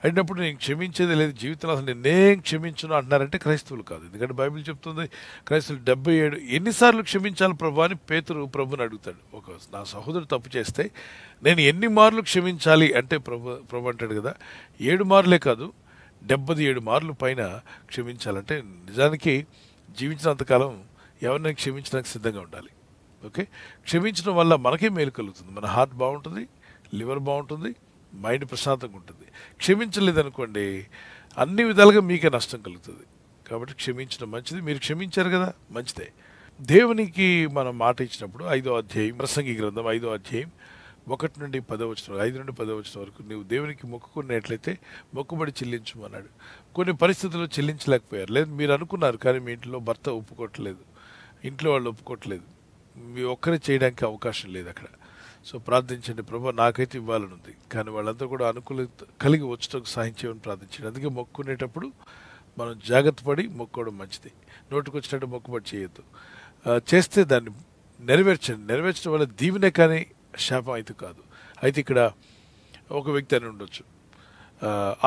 అయినప్పుడు నేను క్షమించేది లేదు జీవితంలో, అసలు నేనేం క్షమించను అంటున్నారంటే క్రైస్తవులు కాదు. ఎందుకంటే బైబిల్ చెప్తుంది క్రైస్తవులు 77 ఎన్నిసార్లు క్షమించాలి ప్రభు అని పేతురు ప్రభుని అడుగుతాడు. నా సహోదరుడు తప్పు చేస్తే నేను ఎన్ని మార్లు క్షమించాలి అంటే ప్రభు అంటాడు కదా, 7 మార్లే కాదు 77 మార్లు పైన క్షమించాలంటే నిజానికి జీవించినంతకాలం ఎవరినైనా క్షమించడానికి సిద్ధంగా ఉండాలి. ఓకే, క్షమించడం వల్ల మనకే మేలు కలుగుతుంది. మన హార్ట్ బాగుంటుంది, లివర్ బాగుంటుంది, మైండ్ ప్రశాంతంగా ఉంటుంది. క్షమించలేదనుకోండి అన్ని విధాలుగా మీకే నష్టం కలుగుతుంది. కాబట్టి క్షమించడం మంచిది. మీరు క్షమించారు కదా, మంచిదే. దేవునికి మనం మాట ఇచ్చినప్పుడు 5వ అధ్యాయం ప్రసంగి గ్రంథం 5వ అధ్యాయం 1 నుండి 10వ వచనం 5 నుండి 10వ వచనం వరకు నువ్వు దేవునికి మొక్కుకున్నట్లయితే మొక్కుబడి చెల్లించమన్నాడు. కొన్ని పరిస్థితుల్లో చెల్లించలేకపోయారు, లేదు మీరు అనుకున్నారు కానీ మీ ఇంట్లో భర్త ఒప్పుకోవట్లేదు, ఇంట్లో వాళ్ళు ఒప్పుకోవట్లేదు, మీ ఒక్కరే చేయడానికి అవకాశం లేదు అక్కడ. సో ప్రార్థించండి, ప్రభు నాకైతే ఇవ్వాలని ఉంది కానీ వాళ్ళంతా కూడా అనుకూలత కలిగి వచ్చటకు సాయం చేయమని ప్రార్థించండి. అందుకే మొక్కునేటప్పుడు మనం జాగ్రత్త పడి మొక్కోవడం మంచిది. నోటికి వచ్చినట్టు మొక్కుబడి చేయొద్దు. చేస్తే దాన్ని నెరవేర్చడం వల్ల దీవెనే కానీ శాపం అయితే కాదు. అయితే ఇక్కడ ఒక వ్యక్తి అని ఉండొచ్చు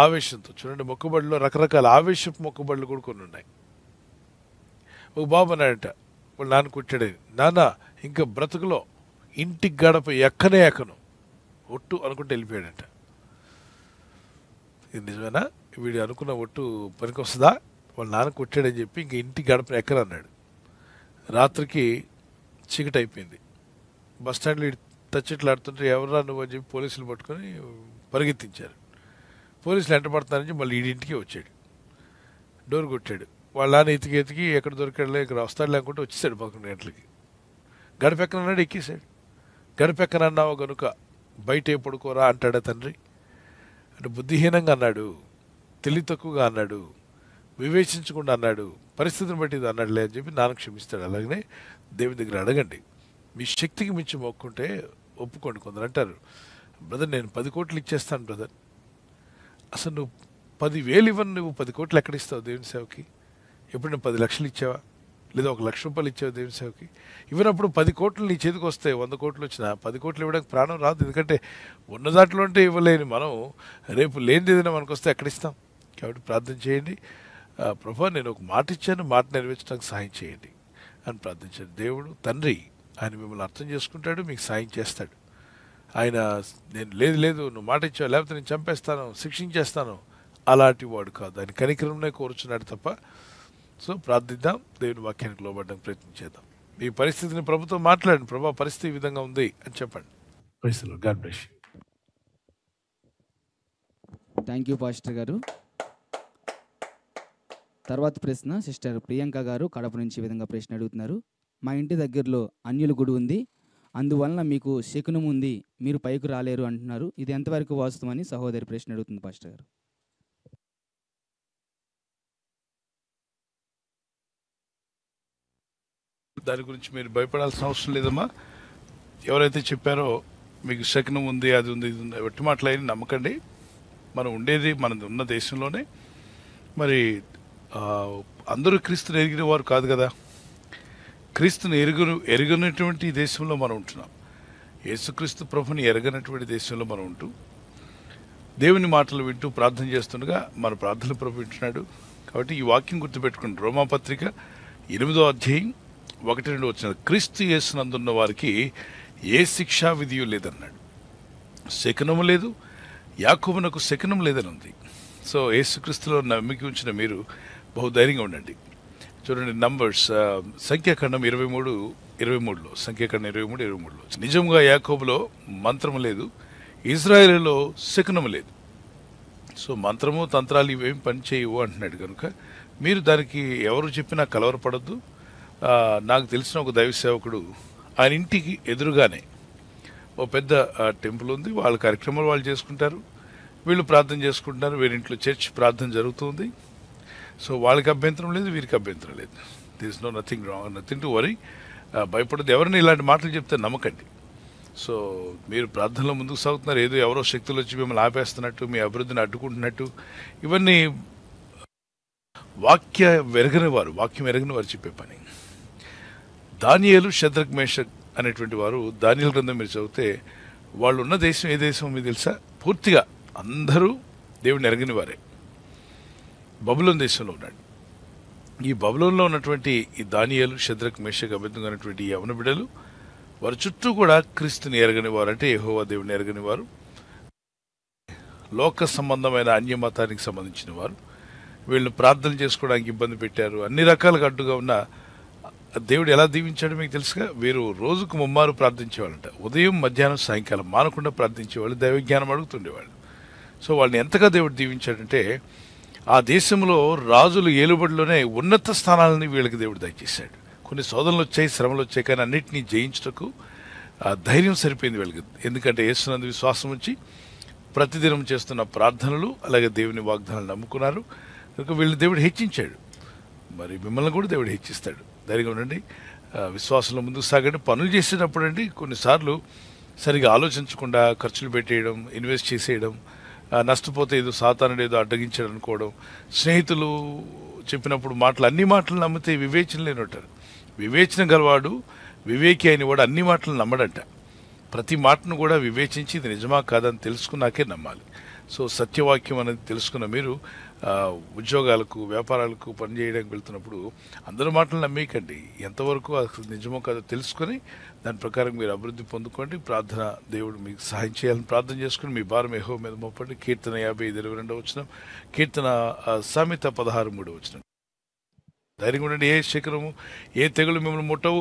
ఆవేశంతో. చూడండి, మొక్కుబడిలో రకరకాల ఆవేశపు మొక్కుబడులు కూడా కొన్ని ఉన్నాయి. ఒక బాబు అన్నాడంట, వాళ్ళు నాన్న కొట్టాడని, నాన్న ఇంకా బ్రతుకులో ఇంటి గడప ఎక్కను ఒట్టు అనుకుంటే వెళ్ళిపోయాడంట. ఇది నిజమేనా? వీడు అనుకున్న ఒట్టు పనికి వస్తుందా? వాళ్ళ నాన్న కొట్టాడని చెప్పి ఇంక ఇంటి గడప ఎక్కనన్నాడు. రాత్రికి చీకటి అయిపోయింది. బస్ స్టాండ్లో తచ్చెట్లాడుతుంటే ఎవరా నువ్వు అని చెప్పి పోలీసులు పట్టుకొని పరిగెత్తించారు. పోలీసులు వెంటబడతారని చెప్పి మళ్ళీ ఇంటికి వచ్చాడు. డోర్ కొట్టాడు. వాళ్ళ నాన్న ఎతికి ఎక్కడ దొరికాడులే, ఇక్కడ వస్తాడు లేకుంటే వచ్చేసాడు 11 గంటలకి. గడపెక్కనన్నాడు, ఎక్కేశాడు. గడపెక్కనన్నావు కనుక బయట ఏ పడుకోరా అంటాడా తండ్రి? అంటే బుద్ధిహీనంగా అన్నాడు, తెలివి తక్కువగా అన్నాడు, వివేచించకుండా అన్నాడు, పరిస్థితిని బట్టి ఇది అన్నాడులే అని చెప్పి నాన్న క్షమిస్తాడు. అలాగనే దేవుని దగ్గర అడగండి. మీ శక్తికి మించి మొక్కుంటే ఒప్పుకోండి. కొందరు అంటారు, బ్రదర్ నేను 10 కోట్లు ఇచ్చేస్తాను బ్రదర్. అసలు నువ్వు 10,000 ఇవ్వను, నువ్వు 10 కోట్లు ఎక్కడ ఇస్తావు దేవుని సేవకి? ఎప్పుడు నువ్వు 10 లక్షలు ఇచ్చావా? లేదా 1 లక్ష రూపాయలు ఇచ్చావు దేవుని సేవకి? ఇవ్వనప్పుడు 10 కోట్లు నీ చేతికి వస్తే 100 కోట్లు వచ్చినా 10 కోట్లు ఇవ్వడానికి ప్రాణం రాదు. ఎందుకంటే ఉన్న దాంట్లో అంటే ఇవ్వలేని మనం రేపు లేనిది ఏదైనా మనకు వస్తే ఎక్కడ ఇస్తాం? కాబట్టి ప్రార్థన చేయండి. ప్రభా నేను ఒక మాట ఇచ్చాను, మాట నెరవేర్చడానికి సాయం చేయండి అని ప్రార్థించండి. దేవుడు తండ్రి ఆయన మిమ్మల్ని అర్థం చేసుకుంటాడు, మీకు సాయం చేస్తాడు. ఆయన నేను లేదు నువ్వు మాట ఇచ్చావు లేకపోతే నేను చంపేస్తాను, శిక్షించేస్తాను అలాంటి వాడు కాదు. ఆయన కనికరంనే కోరుచున్నాడు తప్ప. సో ప్రార్థిద్దాం, దేవుని వాక్యానికి లోబడడానికి ప్రయత్నం చేద్దాం. మీ పరిస్థితిని ప్రభుత్వం మాట్లాడండి, ప్రభా పరిస్థితి ఈ విధంగా ఉంది అని చెప్పండి. Praise the Lord. God bless you. Thank you pastor గారు. తర్వాత ప్రశ్న సిస్టర్ ప్రియాంక గారు కడప నుంచి ఈ విధంగా ప్రశ్న అడుగుతున్నారు. మా ఇంటి దగ్గరలో అన్యుల గుడి ఉంది, అందువలన మీకు శకునం ఉంది, మీరు పైకి రాలేరు అంటున్నారు. ఇది ఎంతవరకు వాస్తవమని సహోదరి ప్రశ్న అడుగుతుంది పాస్టర్ గారు. దాని గురించి మీరు భయపడాల్సిన అవసరం లేదమ్మా. ఎవరైతే చెప్పారో మీకు శకునం ఉంది, అది ఉంది, ఇది ఉంది, వట్టి మాటలైన నమ్మకండి. మనం ఉండేది మన ఉన్న దేశంలోనే. మరి అందరూ క్రీస్తుని ఎరిగిన వారు కాదు కదా. క్రీస్తుని ఎరగనటువంటి దేశంలో మనం ఉంటున్నాం. యేసుక్రీస్తు ప్రభుని ఎరగనటువంటి దేశంలో మనం ఉంటూ దేవుని మాటలు వింటూ ప్రార్థన చేస్తుండగా మన ప్రార్థనలు ప్రభు వింటున్నాడు. కాబట్టి ఈ వాక్యం గుర్తుపెట్టుకోండి. రోమాపత్రిక 8వ అధ్యాయం 1-2 వచనాలు. క్రీస్తు యేసునందున్న వారికి ఏ శిక్షా విధియు లేదన్నాడు. శకునము లేదు, యాకోబునకు శకునం లేదని ఉంది. సో యేసుక్రీస్తులో నమ్మిక ఉంచిన మీరు బహుధైర్యంగా ఉండండి. చూడండి, నంబర్స్ సంఖ్యాకాండం 23:23లో, సంఖ్యాకాండం 23:23లో నిజంగా యాకోబులో మంత్రము లేదు, ఇజ్రాయేలులో శకునము లేదు. సో మంత్రము తంత్రాలు ఇవేం పని చేయవు అంటున్నాడు. కనుక మీరు దానికి ఎవరు చెప్పినా కలవరపడద్దు. నాకు తెలిసిన ఒక దైవ సేవకుడు, ఆయన ఇంటికి ఎదురుగానే ఓ పెద్ద టెంపుల్ ఉంది. వాళ్ళ కార్యక్రమాలు వాళ్ళు చేసుకుంటారు, వీళ్ళు ప్రార్థన చేసుకుంటున్నారు, వీరింట్లో చర్చ్ ప్రార్థన జరుగుతుంది. సో వాళ్ళకి అభ్యంతరం లేదు, వీరికి అభ్యంతరం లేదు. This is nothing wrong, nothing to worry. భయపడద్దు. ఎవరైనా ఇలాంటి మాటలు చెప్తే నమ్మకండి. సో మీరు ప్రార్థనలో ముందుకు సాగుతున్నారు, ఏదో ఎవరో శక్తులు వచ్చి మిమ్మల్ని ఆపేస్తున్నట్టు, మీ అభివృద్ధిని అడ్డుకుంటున్నట్టు, ఇవన్నీ వాక్యం ఎరగని వారు చెప్పే పని. దానియేలు, షద్రక్, మేషక్ అనేటువంటి వారు దానియేలు గ్రంథం మీరు చదివితే వాళ్ళు ఉన్న దేశం ఏ దేశం మీకు తెలుసా? పూర్తిగా అందరూ దేవుడిని ఎరగని వారే. బబులోన్ దేశంలో ఉన్నాడు. ఈ బబులోన్లో ఉన్నటువంటి ఈ దానియేలు, షద్రక్, మేషక్, అబేద్నెగో అనేటువంటి ఈ యవన బిడ్డలు వారి చుట్టూ కూడా క్రీస్తుని ఎరగని వారు, అంటే యెహోవా దేవుడిని ఎరగని వారు, లోక సంబంధమైన అన్య మతానికి సంబంధించిన వారు. వీళ్ళు ప్రార్థన చేసుకోవడానికి ఇబ్బంది పెట్టారు. అన్ని రకాలుగా అడ్డుగా ఉన్న దేవుడు ఎలా దీవించాడో మీకు తెలుసుగా. వీరు రోజుకు 3 మారు ప్రార్థించేవాళ్ళంట. ఉదయం, మధ్యాహ్నం, సాయంకాలం మానకుండా ప్రార్థించేవాళ్ళు, దైవ జ్ఞానం అడుగుతుండేవాళ్ళు. సో వాళ్ళని ఎంతగా దేవుడు దీవించాడంటే ఆ దేశంలో రాజులు ఏలుబడిలోనే ఉన్నత స్థానాలని వీళ్ళకి దేవుడు దయచేశాడు. కొన్ని శోధనలు వచ్చాయి, శ్రమలు వచ్చాయి, కానీ అన్నింటినీ జయించుటకు ధైర్యం సరిపోయింది వీళ్ళకి. ఎందుకంటే యేసునందు విశ్వాసం ఉంచి ప్రతిదినం చేస్తున్న ప్రార్థనలు, అలాగే దేవుని వాగ్దానాలు నమ్ముకున్నారు. కనుక వీళ్ళని దేవుడు హెచ్చించాడు. మరి మిమ్మల్ని కూడా దేవుడు హెచ్చిస్తాడు. ధైర్యంగా ఉండండి, విశ్వాసంలో ముందుకు సాగండి. పనులు చేసేటప్పుడు అండి కొన్నిసార్లు సరిగా ఆలోచించకుండా ఖర్చులు పెట్టేయడం, ఇన్వెస్ట్ చేసేయడం, నష్టపోతే ఏదో సాతానుడు ఏదో అడ్డగించాడు అనుకోవడం, స్నేహితులు చెప్పినప్పుడు అన్ని మాటలు నమ్మితే వివేచన లేనట్టారు. వివేచన గలవాడు, వివేకి అయిన వాడు అన్ని మాటలు నమ్మడంట. ప్రతి మాటను కూడా వివేచించి ఇది నిజమా కాదని తెలుసుకున్నాకే నమ్మాలి. సో సత్యవాక్యం అనేది తెలుసుకున్న మీరు ఉద్యోగాలకు, వ్యాపారాలకు పనిచేయడానికి వెళ్తున్నప్పుడు అందరి మాటలు నమ్మేయకండి. ఎంతవరకు అసలు నిజమో కాదో తెలుసుకొని దాని ప్రకారం మీరు అభివృద్ధి పొందుకోండి. ప్రార్థన, దేవుడు మీకు సహాయం చేయాలని ప్రార్థన చేసుకుని మీ భారం యెహోవా మీద మోపండి. కీర్తన 50:22 వచనం, కీర్తన సామెత 16:3 ధైర్యంగా ఉండండి. ఏ శిఖరము, ఏ తెగులు మిమ్మల్ని ముట్టవు.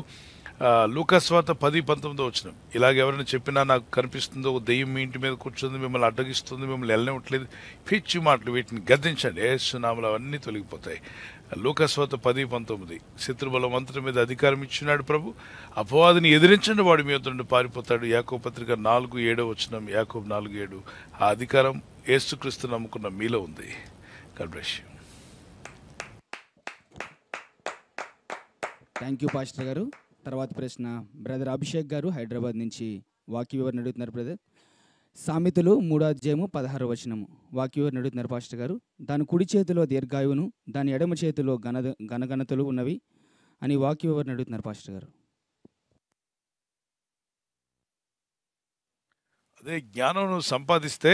లూకాస్వార్త 10:19 వచనం, ఇలాగ ఎవరైనా చెప్పినా నాకు కనిపిస్తుందో దెయ్యం మీ ఇంటి మీద కూర్చుంది, మిమ్మల్ని అడ్డగిస్తుంది, మిమ్మల్ని వెళ్ళనివ్వట్లేదు, పిచ్చి మాటలు, వీటిని గద్దించండి. యేసునామములో అవన్నీ తొలగిపోతాయి. లూకాస్వార్త 10:19, శత్రుబలం అంతటి మీద అధికారం ఇచ్చినాడు ప్రభు, అపవాదిని ఎదిరించండి, వాడు మీ వద్ద నుండి పారిపోతాడు. యాకోబు పత్రిక 4:7 వచనం, యాకోబు 4:7. ఆ అధికారం యేసుక్రీస్తు నమ్ముకున్న మీలో ఉంది. God bless you. Thank you pastor గారు. తర్వాత ప్రశ్న బ్రదర్ అభిషేక్ గారు హైదరాబాద్ నుంచి వాక్య వివరణ అడుగుతున్నారు. బ్రదర్, సామెతలు 3:16 వచనము వాక్య వివరణ అడుగుతున్నారు పాస్టర్ గారు. దాని కుడి చేతిలో దీర్ఘాయువును, దాని ఎడమ చేతిలో ఘనఘనతలు ఉన్నవి అని వాక్య వివరణ అడుగుతున్నారు పాస్టర్ గారు. అదే జ్ఞానం నువ్వు సంపాదిస్తే,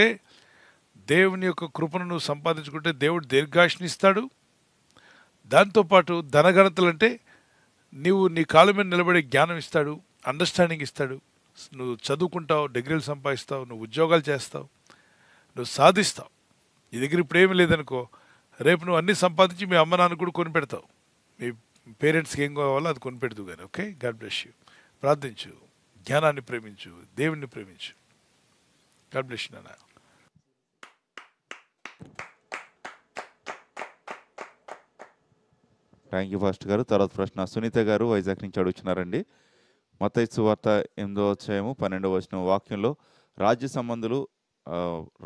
దేవుని యొక్క కృపను నువ్వు సంపాదించుకుంటే దేవుడు దీర్ఘాయుష్నిస్తాడు. దాంతోపాటు ధనఘనతలు అంటే నీవు నీ కాళ్ళ మీద నిలబడే జ్ఞానం ఇస్తాడు, అండర్స్టాండింగ్ ఇస్తాడు. నువ్వు చదువుకుంటావు, డిగ్రీలు సంపాదిస్తావు, నువ్వు ఉద్యోగాలు చేస్తావు, నువ్వు సాధిస్తావు. నీ దగ్గర ఇప్పుడు ఏమీ లేదనుకో, రేపు నువ్వు అన్నీ సంపాదించి మీ అమ్మ నాన్న కూడా కొని పెడతావు. మీ పేరెంట్స్కి ఏం కావాలో అది కొని పెడతావు కానీ. Okay, God bless you. ప్రార్థించు, జ్ఞానాన్ని ప్రేమించు, దేవుణ్ణి ప్రేమించు. గాడ్ బ్లెస్ యూ నాన్న. థ్యాంక్ యూ ఫాస్ట్ గారు. తర్వాత ప్రశ్న సునీత గారు వైజాగ్ నుంచి అడుగుతున్నారండి. మత్తయి సువార్త 8:12 వాక్యంలో రాజ్య సంబంధులు,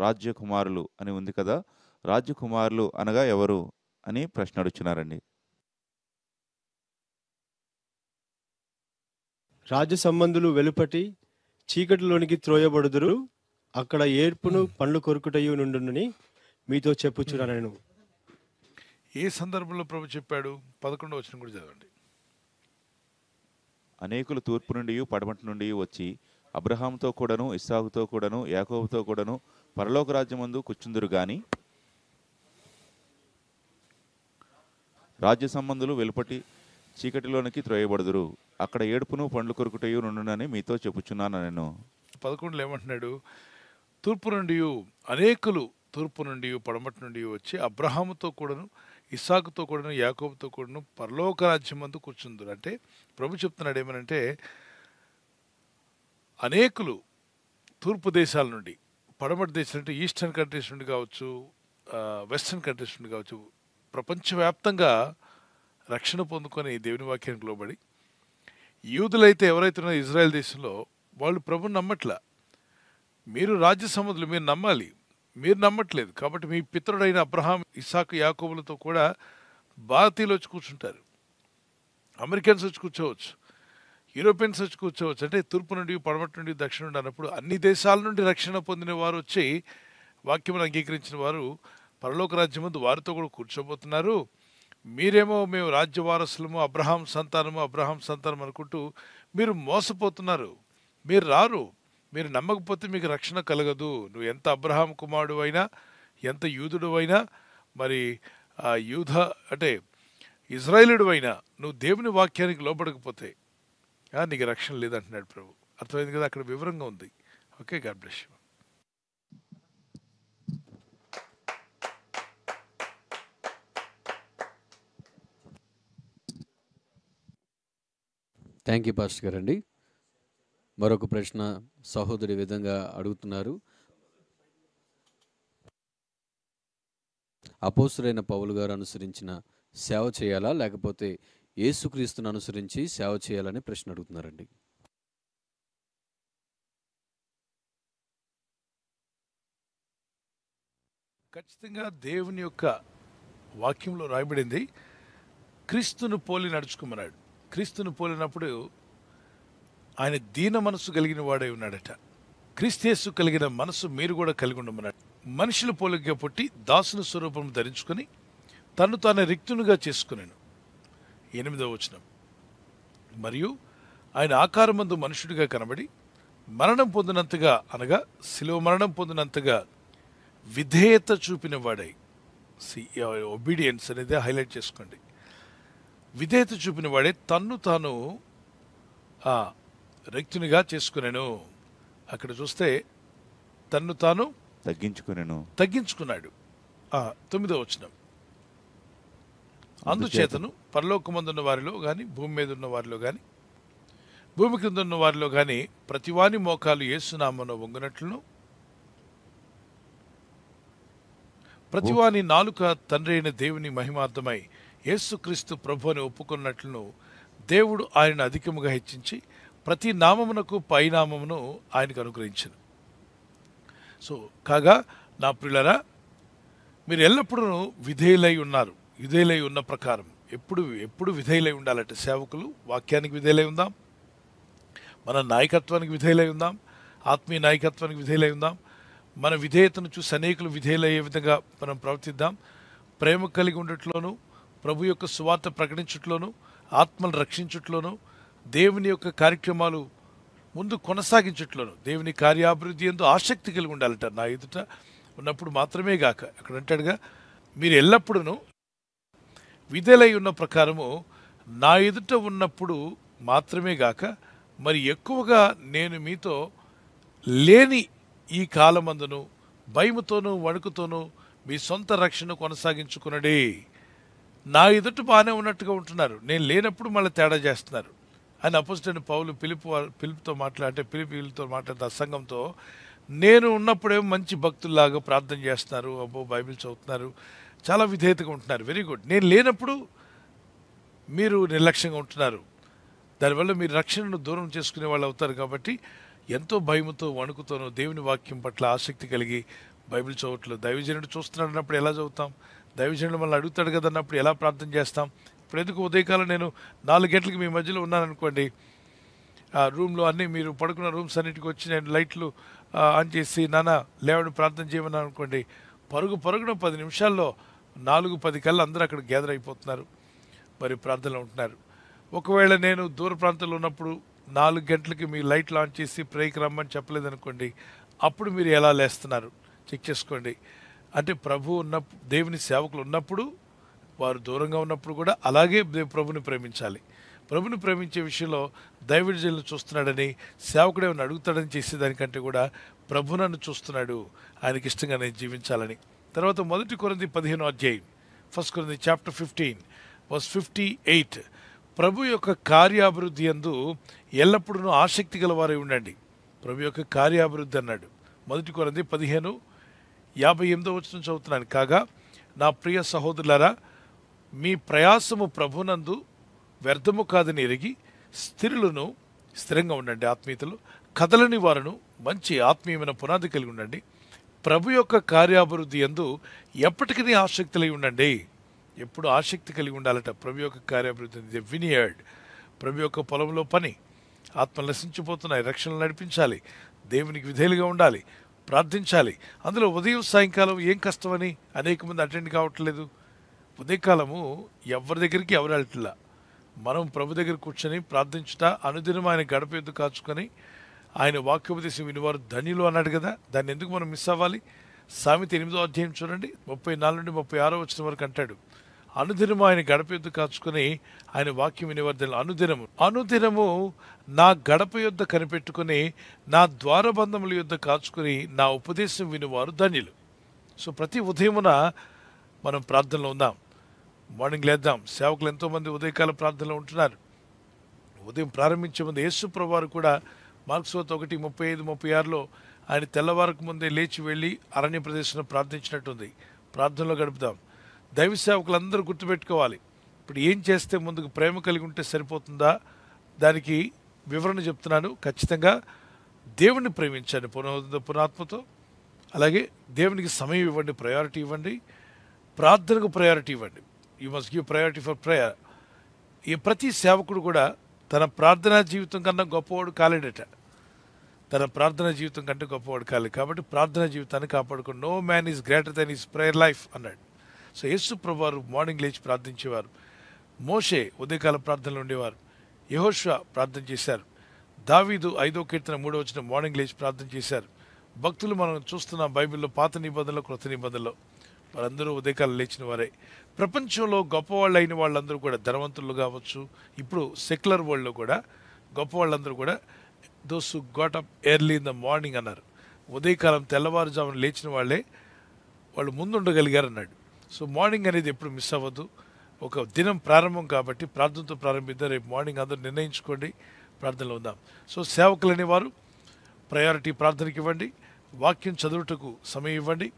రాజ్య కుమారులు అని ఉంది కదా, రాజ్య కుమారులు అనగా ఎవరు అని ప్రశ్న అడుగుతున్నారండి. రాజ్య సంబంధులు వెలుపటి చీకటిలోనికి త్రోయబడుదురు, అక్కడ ఏర్పును పండ్లు కొరుకుటయు నుండునని మీతో చెప్పుచున్నాను. ఏ సందర్భంలో ప్రభు చెప్పాడు? 11వ వచనం కూడా చదవండి. అనేకులు తూర్పు నుండి పడమటి నుండి వచ్చి అబ్రహాముతో కూడాను, ఇస్సాకుతో కూడాను, యాకోబుతో కూడాను పరలోక రాజ్యమందు కూర్చుందురు గాని రాజ్య సంబంధులు వెలుపటి చీకటిలోనికి త్రోయబడుదురు. అక్కడ ఏడుపును పండ్లు కొరుకుటయు నుండునని మీతో చెప్పుచున్నాను నేను. 11 ఏమంటున్నాడు? తూర్పు నుండి అనేకులు తూర్పు నుండి పడమటి నుండి వచ్చి అబ్రహాముతో కూడాను, ఇస్సాకుతో కూడాను, యాకోబుతో కూడాను పరలోక రాజ్యమందు కూర్చుందురు. అంటే ప్రభు చెప్తున్నాడు ఏమనంటే, అనేకులు తూర్పు దేశాల నుండి, పడమటి దేశాలు అంటే ఈస్టర్న్ కంట్రీస్ నుండి కావచ్చు, వెస్టర్న్ కంట్రీస్ నుండి కావచ్చు, ప్రపంచవ్యాప్తంగా రక్షణ పొందుకొని దేవుని వాక్యానికి లోబడి, యూదులైతే ఎవరైతే ఉన్నారో ఇజ్రాయెల్ దేశంలో వాళ్ళు ప్రభుని నమ్మట్లా. మీరు రాజ్య సంబంధులు, మీరు నమ్మాలి, మీరు నమ్మట్లేదు. కాబట్టి మీ పితరుడైన అబ్రహాం, ఇస్సాకు, యాకోబులతో కూడా భారతీయులు వచ్చి కూర్చుంటారు, అమెరికన్స్ వచ్చి కూర్చోవచ్చు, యూరోపియన్స్ వచ్చి కూర్చోవచ్చు. అంటే తూర్పు నుండి, పడమటి నుండి, దక్షిణ నుండి అన్నప్పుడు అన్ని దేశాల నుండి రక్షణ పొందిన వారు వచ్చి వాక్యమును అంగీకరించిన వారు పరలోక రాజ్యం ముందు వారితో కూడా కూర్చోబోతున్నారు. మీరేమో మేము రాజ్య వారసులము, అబ్రహాం సంతానం అనుకుంటూ మీరు మోసపోతున్నారు. మీరు రారు. మీరు నమ్మకపోతే మీకు రక్షణ కలగదు. నువ్వు ఎంత అబ్రహాం కుమారుడు అయినా, ఎంత యూదుడు అయినా, మరి యూధ అంటే ఇజ్రాయేలుడు అయినా, నువ్వు దేవుని వాక్యానికి లోబడకపోతే నీకు రక్షణ లేదంటున్నాడు ప్రభు. అర్థమైంది కదా? అక్కడ వివరంగా ఉంది. Okay, God bless you. Thank you pastor గారండి. మరొక ప్రశ్న సహోదరి విధంగా అడుగుతున్నారు. అపోస్తులైన పౌలు గారు అనుసరించిన సేవ చేయాలా, లేకపోతే యేసుక్రీస్తును అనుసరించి సేవ చేయాలని ప్రశ్న అడుగుతున్నారండి. ఖచ్చితంగా దేవుని యొక్క వాక్యంలో రాయబడింది, క్రీస్తును పోలి నడుచుకోమన్నాడు. క్రీస్తును పోలినప్పుడు ఆయన దీన మనసు కలిగిన వాడై ఉన్నాడట. క్రీస్తు కలిగిన మనసు మీరు కూడా కలిగి ఉండమన్నాడు. మనుషుల పోలికగా పుట్టి దాసుని స్వరూపం ధరించుకొని తను తాను రిక్తునిగా చేసుకున్నాను. 8వ వచనం. మరియు ఆయన ఆకారమందు మనుషుడిగా కనబడి మరణం పొందినంతగా, అనగా శిలువ మరణం పొందినంతగా విధేయత చూపిన వాడై, ఒబీడియన్స్ అనేది హైలైట్ చేసుకోండి. విధేయత చూపిన వాడే తన్ను తాను రిక్తునిగా చేసుకున్నాను. అక్కడ చూస్తే తన్ను తాను తగ్గించుకున్నాడు. 9వ వచనం. అందుచేతను పరలోకమందున్న వారిలో గాని, భూమి మీద ఉన్న వారిలో గాని, భూమి కింద ఉన్న వారిలో గాని ప్రతివాని మోకాలు యేసునామమున వంగునట్లును, ప్రతివాని నాలుక తండ్రి అయిన దేవుని మహిమార్థమై యేసుక్రీస్తు ప్రభు అని ఒప్పుకున్నట్లును దేవుడు ఆయన అధికముగా హెచ్చించి ప్రతి నామమునకు పైనామమును ఆయనకు అనుగ్రహించను. సో కాగా నా ప్రియులారా, మీరు ఎల్లప్పుడూ విధేయులై ఉన్నారు. విధేయులై ఉన్న ప్రకారం ఎప్పుడు విధేయులై ఉండాలంటే, సేవకులు వాక్యానికి విధేయులై ఉందాం, మన నాయకత్వానికి విధేయులై ఉందాం, ఆత్మీయ నాయకత్వానికి విధేయులై ఉందాం. మన విధేయతను చూసి అనేకులు విధేయులయ్యే విధంగా మనం ప్రవర్తిద్దాం. ప్రేమ కలిగి ఉండట్లోనూ, ప్రభు యొక్క సువార్త ప్రకటించుట్లోనూ, ఆత్మను రక్షించుట్లోనూ, దేవుని యొక్క కార్యక్రమాలు ముందు కొనసాగించట్లోను, దేవుని కార్యాభివృద్ధి ఎందు ఆసక్తి కలిగి ఉండాలంట. నా ఎదుట ఉన్నప్పుడు మాత్రమే గాక, అక్కడ అంటాడుగా, మీరు ఎల్లప్పుడూ విధేయులై ఉన్న ప్రకారము నా ఎదుట ఉన్నప్పుడు మాత్రమే గాక మరి ఎక్కువగా నేను మీతో లేని ఈ కాలమందును భయముతోనూ వణుకుతోనూ మీ సొంత రక్షణ కొనసాగించుకున్నడే. నా ఎదుట బాగానే ఉన్నట్టుగా ఉంటున్నారు, నేను లేనప్పుడు మళ్ళీ తేడా చేస్తున్నారు అని అపోజిట్ పౌలు పిలుపుతో పిలిపిలతో మాట్లాడిన సంఘంతో, నేను ఉన్నప్పుడేమో మంచి భక్తుల్లాగా ప్రార్థన చేస్తున్నారు, అబ్బో బైబిల్ చదువుతున్నారు, చాలా విధేయతగా ఉంటున్నారు, వెరీ గుడ్. నేను లేనప్పుడు మీరు నిర్లక్ష్యంగా ఉంటున్నారు, దానివల్ల మీరు రక్షణను దూరం చేసుకునే వాళ్ళు అవుతారు. కాబట్టి ఎంతో భయముతో వణుకుతోనూ దేవుని వాక్యం పట్ల ఆసక్తి కలిగి బైబిల్ చదవట్లేదు. దైవజనుడు చూస్తున్నాడు అన్నప్పుడు ఎలా చదువుతాం? దైవజనుడు మళ్ళీ అడుగుతాడు కదా అన్నప్పుడు ఎలా ప్రార్థన చేస్తాం? ఇప్పుడు ఎందుకు ఉదయకాలం నేను 4 గంటలకి మీ మధ్యలో ఉన్నాను అనుకోండి, ఆ రూమ్లో అన్నీ మీరు పడుకున్న రూమ్స్ అన్నిటికి వచ్చి నేను లైట్లు ఆన్ చేసి నాన్న లేవని ప్రార్థన చేయమన్నాను అనుకోండి, పరుగున 10 నిమిషాల్లో 4:10 కల్లా అందరూ అక్కడ గ్యాదర్ అయిపోతున్నారు, మరి ప్రార్థనలో ఉంటున్నారు. ఒకవేళ నేను దూర ప్రాంతంలో ఉన్నప్పుడు 4 గంటలకి మీ లైట్లు ఆన్ చేసి ప్రేకి రమ్మని చెప్పలేదనుకోండి, అప్పుడు మీరు ఎలా లేస్తున్నారు చెక్ చేసుకోండి. అంటే ప్రభు ఉన్నప్పుడు, దేవుని సేవకులు ఉన్నప్పుడు వారు దూరంగా ఉన్నప్పుడు కూడా అలాగే ప్రభుని ప్రేమించాలి. ప్రభుని ప్రేమించే విషయంలో దైవజనులను చూస్తున్నాడని, సేవకుడు ఏమైనా అడుగుతాడని చేసేదానికంటే కూడా ప్రభు నన్ను చూస్తున్నాడు, ఆయనకి ఇష్టంగా నేను జీవించాలని. తర్వాత 1 కొరింథీ 15వ అధ్యాయం, 1 కొరింథీ చాప్టర్ 15 వర్స్ 58, ప్రభు యొక్క కార్యాభివృద్ధి యందు ఎల్లప్పుడూ ఆసక్తి గల వారై ఉండండి. ప్రభు యొక్క కార్యాభివృద్ధి అన్నాడు. 1 కొరింథీ 15:58 చదువుతున్నాను. కాగా నా ప్రియ సహోదరులారా, మీ ప్రయాసము ప్రభునందు వ్యర్థము కాదని ఎరిగి స్థిరులను, స్థిరంగా ఉండండి. ఆత్మీయతలు కదలని వారును మంచి ఆత్మీయమైన పునాది కలిగి ఉండండి. ప్రభు యొక్క కార్యాభివృద్ధి యందు ఎప్పటికీ ఆసక్తి కలిగి ఉండండి. ఎప్పుడు ఆసక్తి కలిగి ఉండాలట. ప్రభు యొక్క కార్యాభివృద్ధి వినియర్డ్, ప్రభు యొక్క పొలంలో పని. ఆత్మలు నశించిపోతున్నాయి, రక్షణలు నడిపించాలి, దేవునికి విధేయులుగా ఉండాలి, ప్రార్థించాలి. అందులో ఉదయం సాయంకాలం ఏం కష్టమని అనేక మంది అటెండ్ కావట్లేదు. ఉదయకాలము ఎవరి దగ్గరికి ఎవరు వెళ్ళట్లా. మనం ప్రభు దగ్గర కూర్చొని ప్రార్థించుట, అనుదినం ఆయన గడప ఎద్దు కాచుకొని ఆయన వాక్యోపదేశం వినివారు ధన్యులు అన్నాడు కదా. దాన్ని ఎందుకు మనం మిస్ అవ్వాలి? సామెత 8వ అధ్యాయం చూడండి, 34 నుండి 36 వచనం వరకు అంటాడు, అనుదినము ఆయన గడప యొద్ద కాచుకొని ఆయన వాక్యం వినివారు అనుదినము అనుదినము నా గడప యొద్ద కనిపెట్టుకుని నా ద్వారబంధముల యొద్ద కాచుకొని నా ఉపదేశం వినివారు ధన్యులు. సో ప్రతి ఉదయమున మనం ప్రార్థనలో ఉందాం. మార్నింగ్ లేద్దాం. సేవకులు ఎంతోమంది ఉదయకాల ప్రార్థనలో ఉంటున్నారు. ఉదయం ప్రారంభించే ముందు యేసు ప్రభువారు కూడా మార్క్స్ 1:35-36లో ఆయన తెల్లవారకు ముందే లేచి వెళ్ళి అరణ్య ప్రదేశంలో ప్రార్థించినట్టుంది. ప్రార్థనలో గడుపుదాం. దైవ సేవకులందరూ గుర్తుపెట్టుకోవాలి. ఇప్పుడు ఏం చేస్తే ముందుకు ప్రేమ కలిగి ఉంటే సరిపోతుందా? దానికి వివరణ చెప్తున్నాను. ఖచ్చితంగా దేవుణ్ణి ప్రేమించండి పునాత్మతో. అలాగే దేవునికి సమయం ఇవ్వండి, ప్రయారిటీ ఇవ్వండి. ప్రార్థనకు ప్రయారిటీ ఇవ్వండి. You must give priority for prayer. ఈ ప్రతి సేవకుడు కూడా తన ప్రార్థనా జీవితం కన్నా గొప్పవాడు కాలేడట. తన ప్రార్థనా జీవితం కంటే గొప్పవాడు కాలేదు. కాబట్టి ప్రార్థనా జీవితాన్ని కాపాడుకో. No man is greater than his prayer life అన్నాడు. సో యేసు ప్రభువారు మార్నింగ్ లేచి ప్రార్థించేవారు. మోషే ఉదయకాల ప్రార్థనలు ఉండేవారు. యెహోషువ ప్రార్థన చేశారు. దావీదు 5వ కీర్తన 3వ వచనం మార్నింగ్ లేచి ప్రార్థన చేశారు. భక్తులు మనం చూస్తున్నాం బైబిల్లో, పాత నిబంధనలో, క్రొత్త నిబంధనలో వారందరూ ఉదయకాలం లేచిన వారే. ప్రపంచంలో గొప్పవాళ్ళు అయిన వాళ్ళందరూ కూడా ధనవంతులు కావచ్చు, ఇప్పుడు సెక్యులర్ వరల్డ్లో కూడా గొప్పవాళ్ళందరూ కూడా those who got up early in the morning అన్నారు. ఉదయకాలం తెల్లవారుజామున లేచిన వాళ్ళే వాళ్ళు ముందుండగలిగారు అన్నాడు. సో మార్నింగ్ అనేది ఎప్పుడు మిస్ అవ్వద్దు. ఒక దినం ప్రారంభం కాబట్టి ప్రార్థనతో ప్రారంభిద్దాం. రేపు మార్నింగ్ అందరూ నిర్ణయించుకోండి, ప్రార్థనలో ఉందాం. సో సేవకులు అనేవారు ప్రయారిటీ ప్రార్థనకి ఇవ్వండి. వాక్యం చదువుటకు సమయం ఇవ్వండి.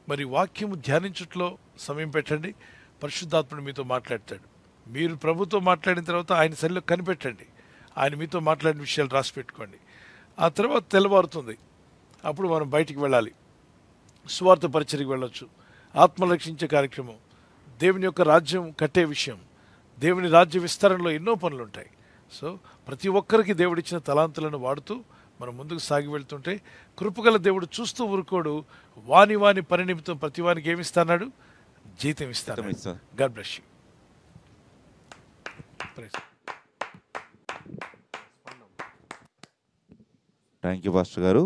మరి వాక్యము ధ్యానించుట్లో సమయం పెట్టండి. పరిశుద్ధాత్ముడు మీతో మాట్లాడతాడు. మీరు ప్రభుతో మాట్లాడిన తర్వాత ఆయన సరిలో కనిపెట్టండి. ఆయన మీతో మాట్లాడిన విషయాలు రాసి పెట్టుకోండి. ఆ తర్వాత తెల్లవారుతుంది, అప్పుడు మనం బయటికి వెళ్ళాలి. సువార్త పరిచర్యకి వెళ్ళొచ్చు. ఆత్మ రక్షించే కార్యక్రమం, దేవుని యొక్క రాజ్యం కట్టే విషయం, దేవుని రాజ్య విస్తరణలో ఎన్నో పనులు ఉంటాయి. సో ప్రతి ఒక్కరికి దేవుడిచ్చిన తలాంతులను వాడుతూ మనం ముందుకు సాగి వెళ్తుంటే కృపగల దేవుడు చూస్తూ ఊరుకోడు. వాని పని నిమిత్తం ప్రతి వానికి ఏమిస్తాడు? జీతం ఇస్తాడు. God bless you. Thank you pastor గారు.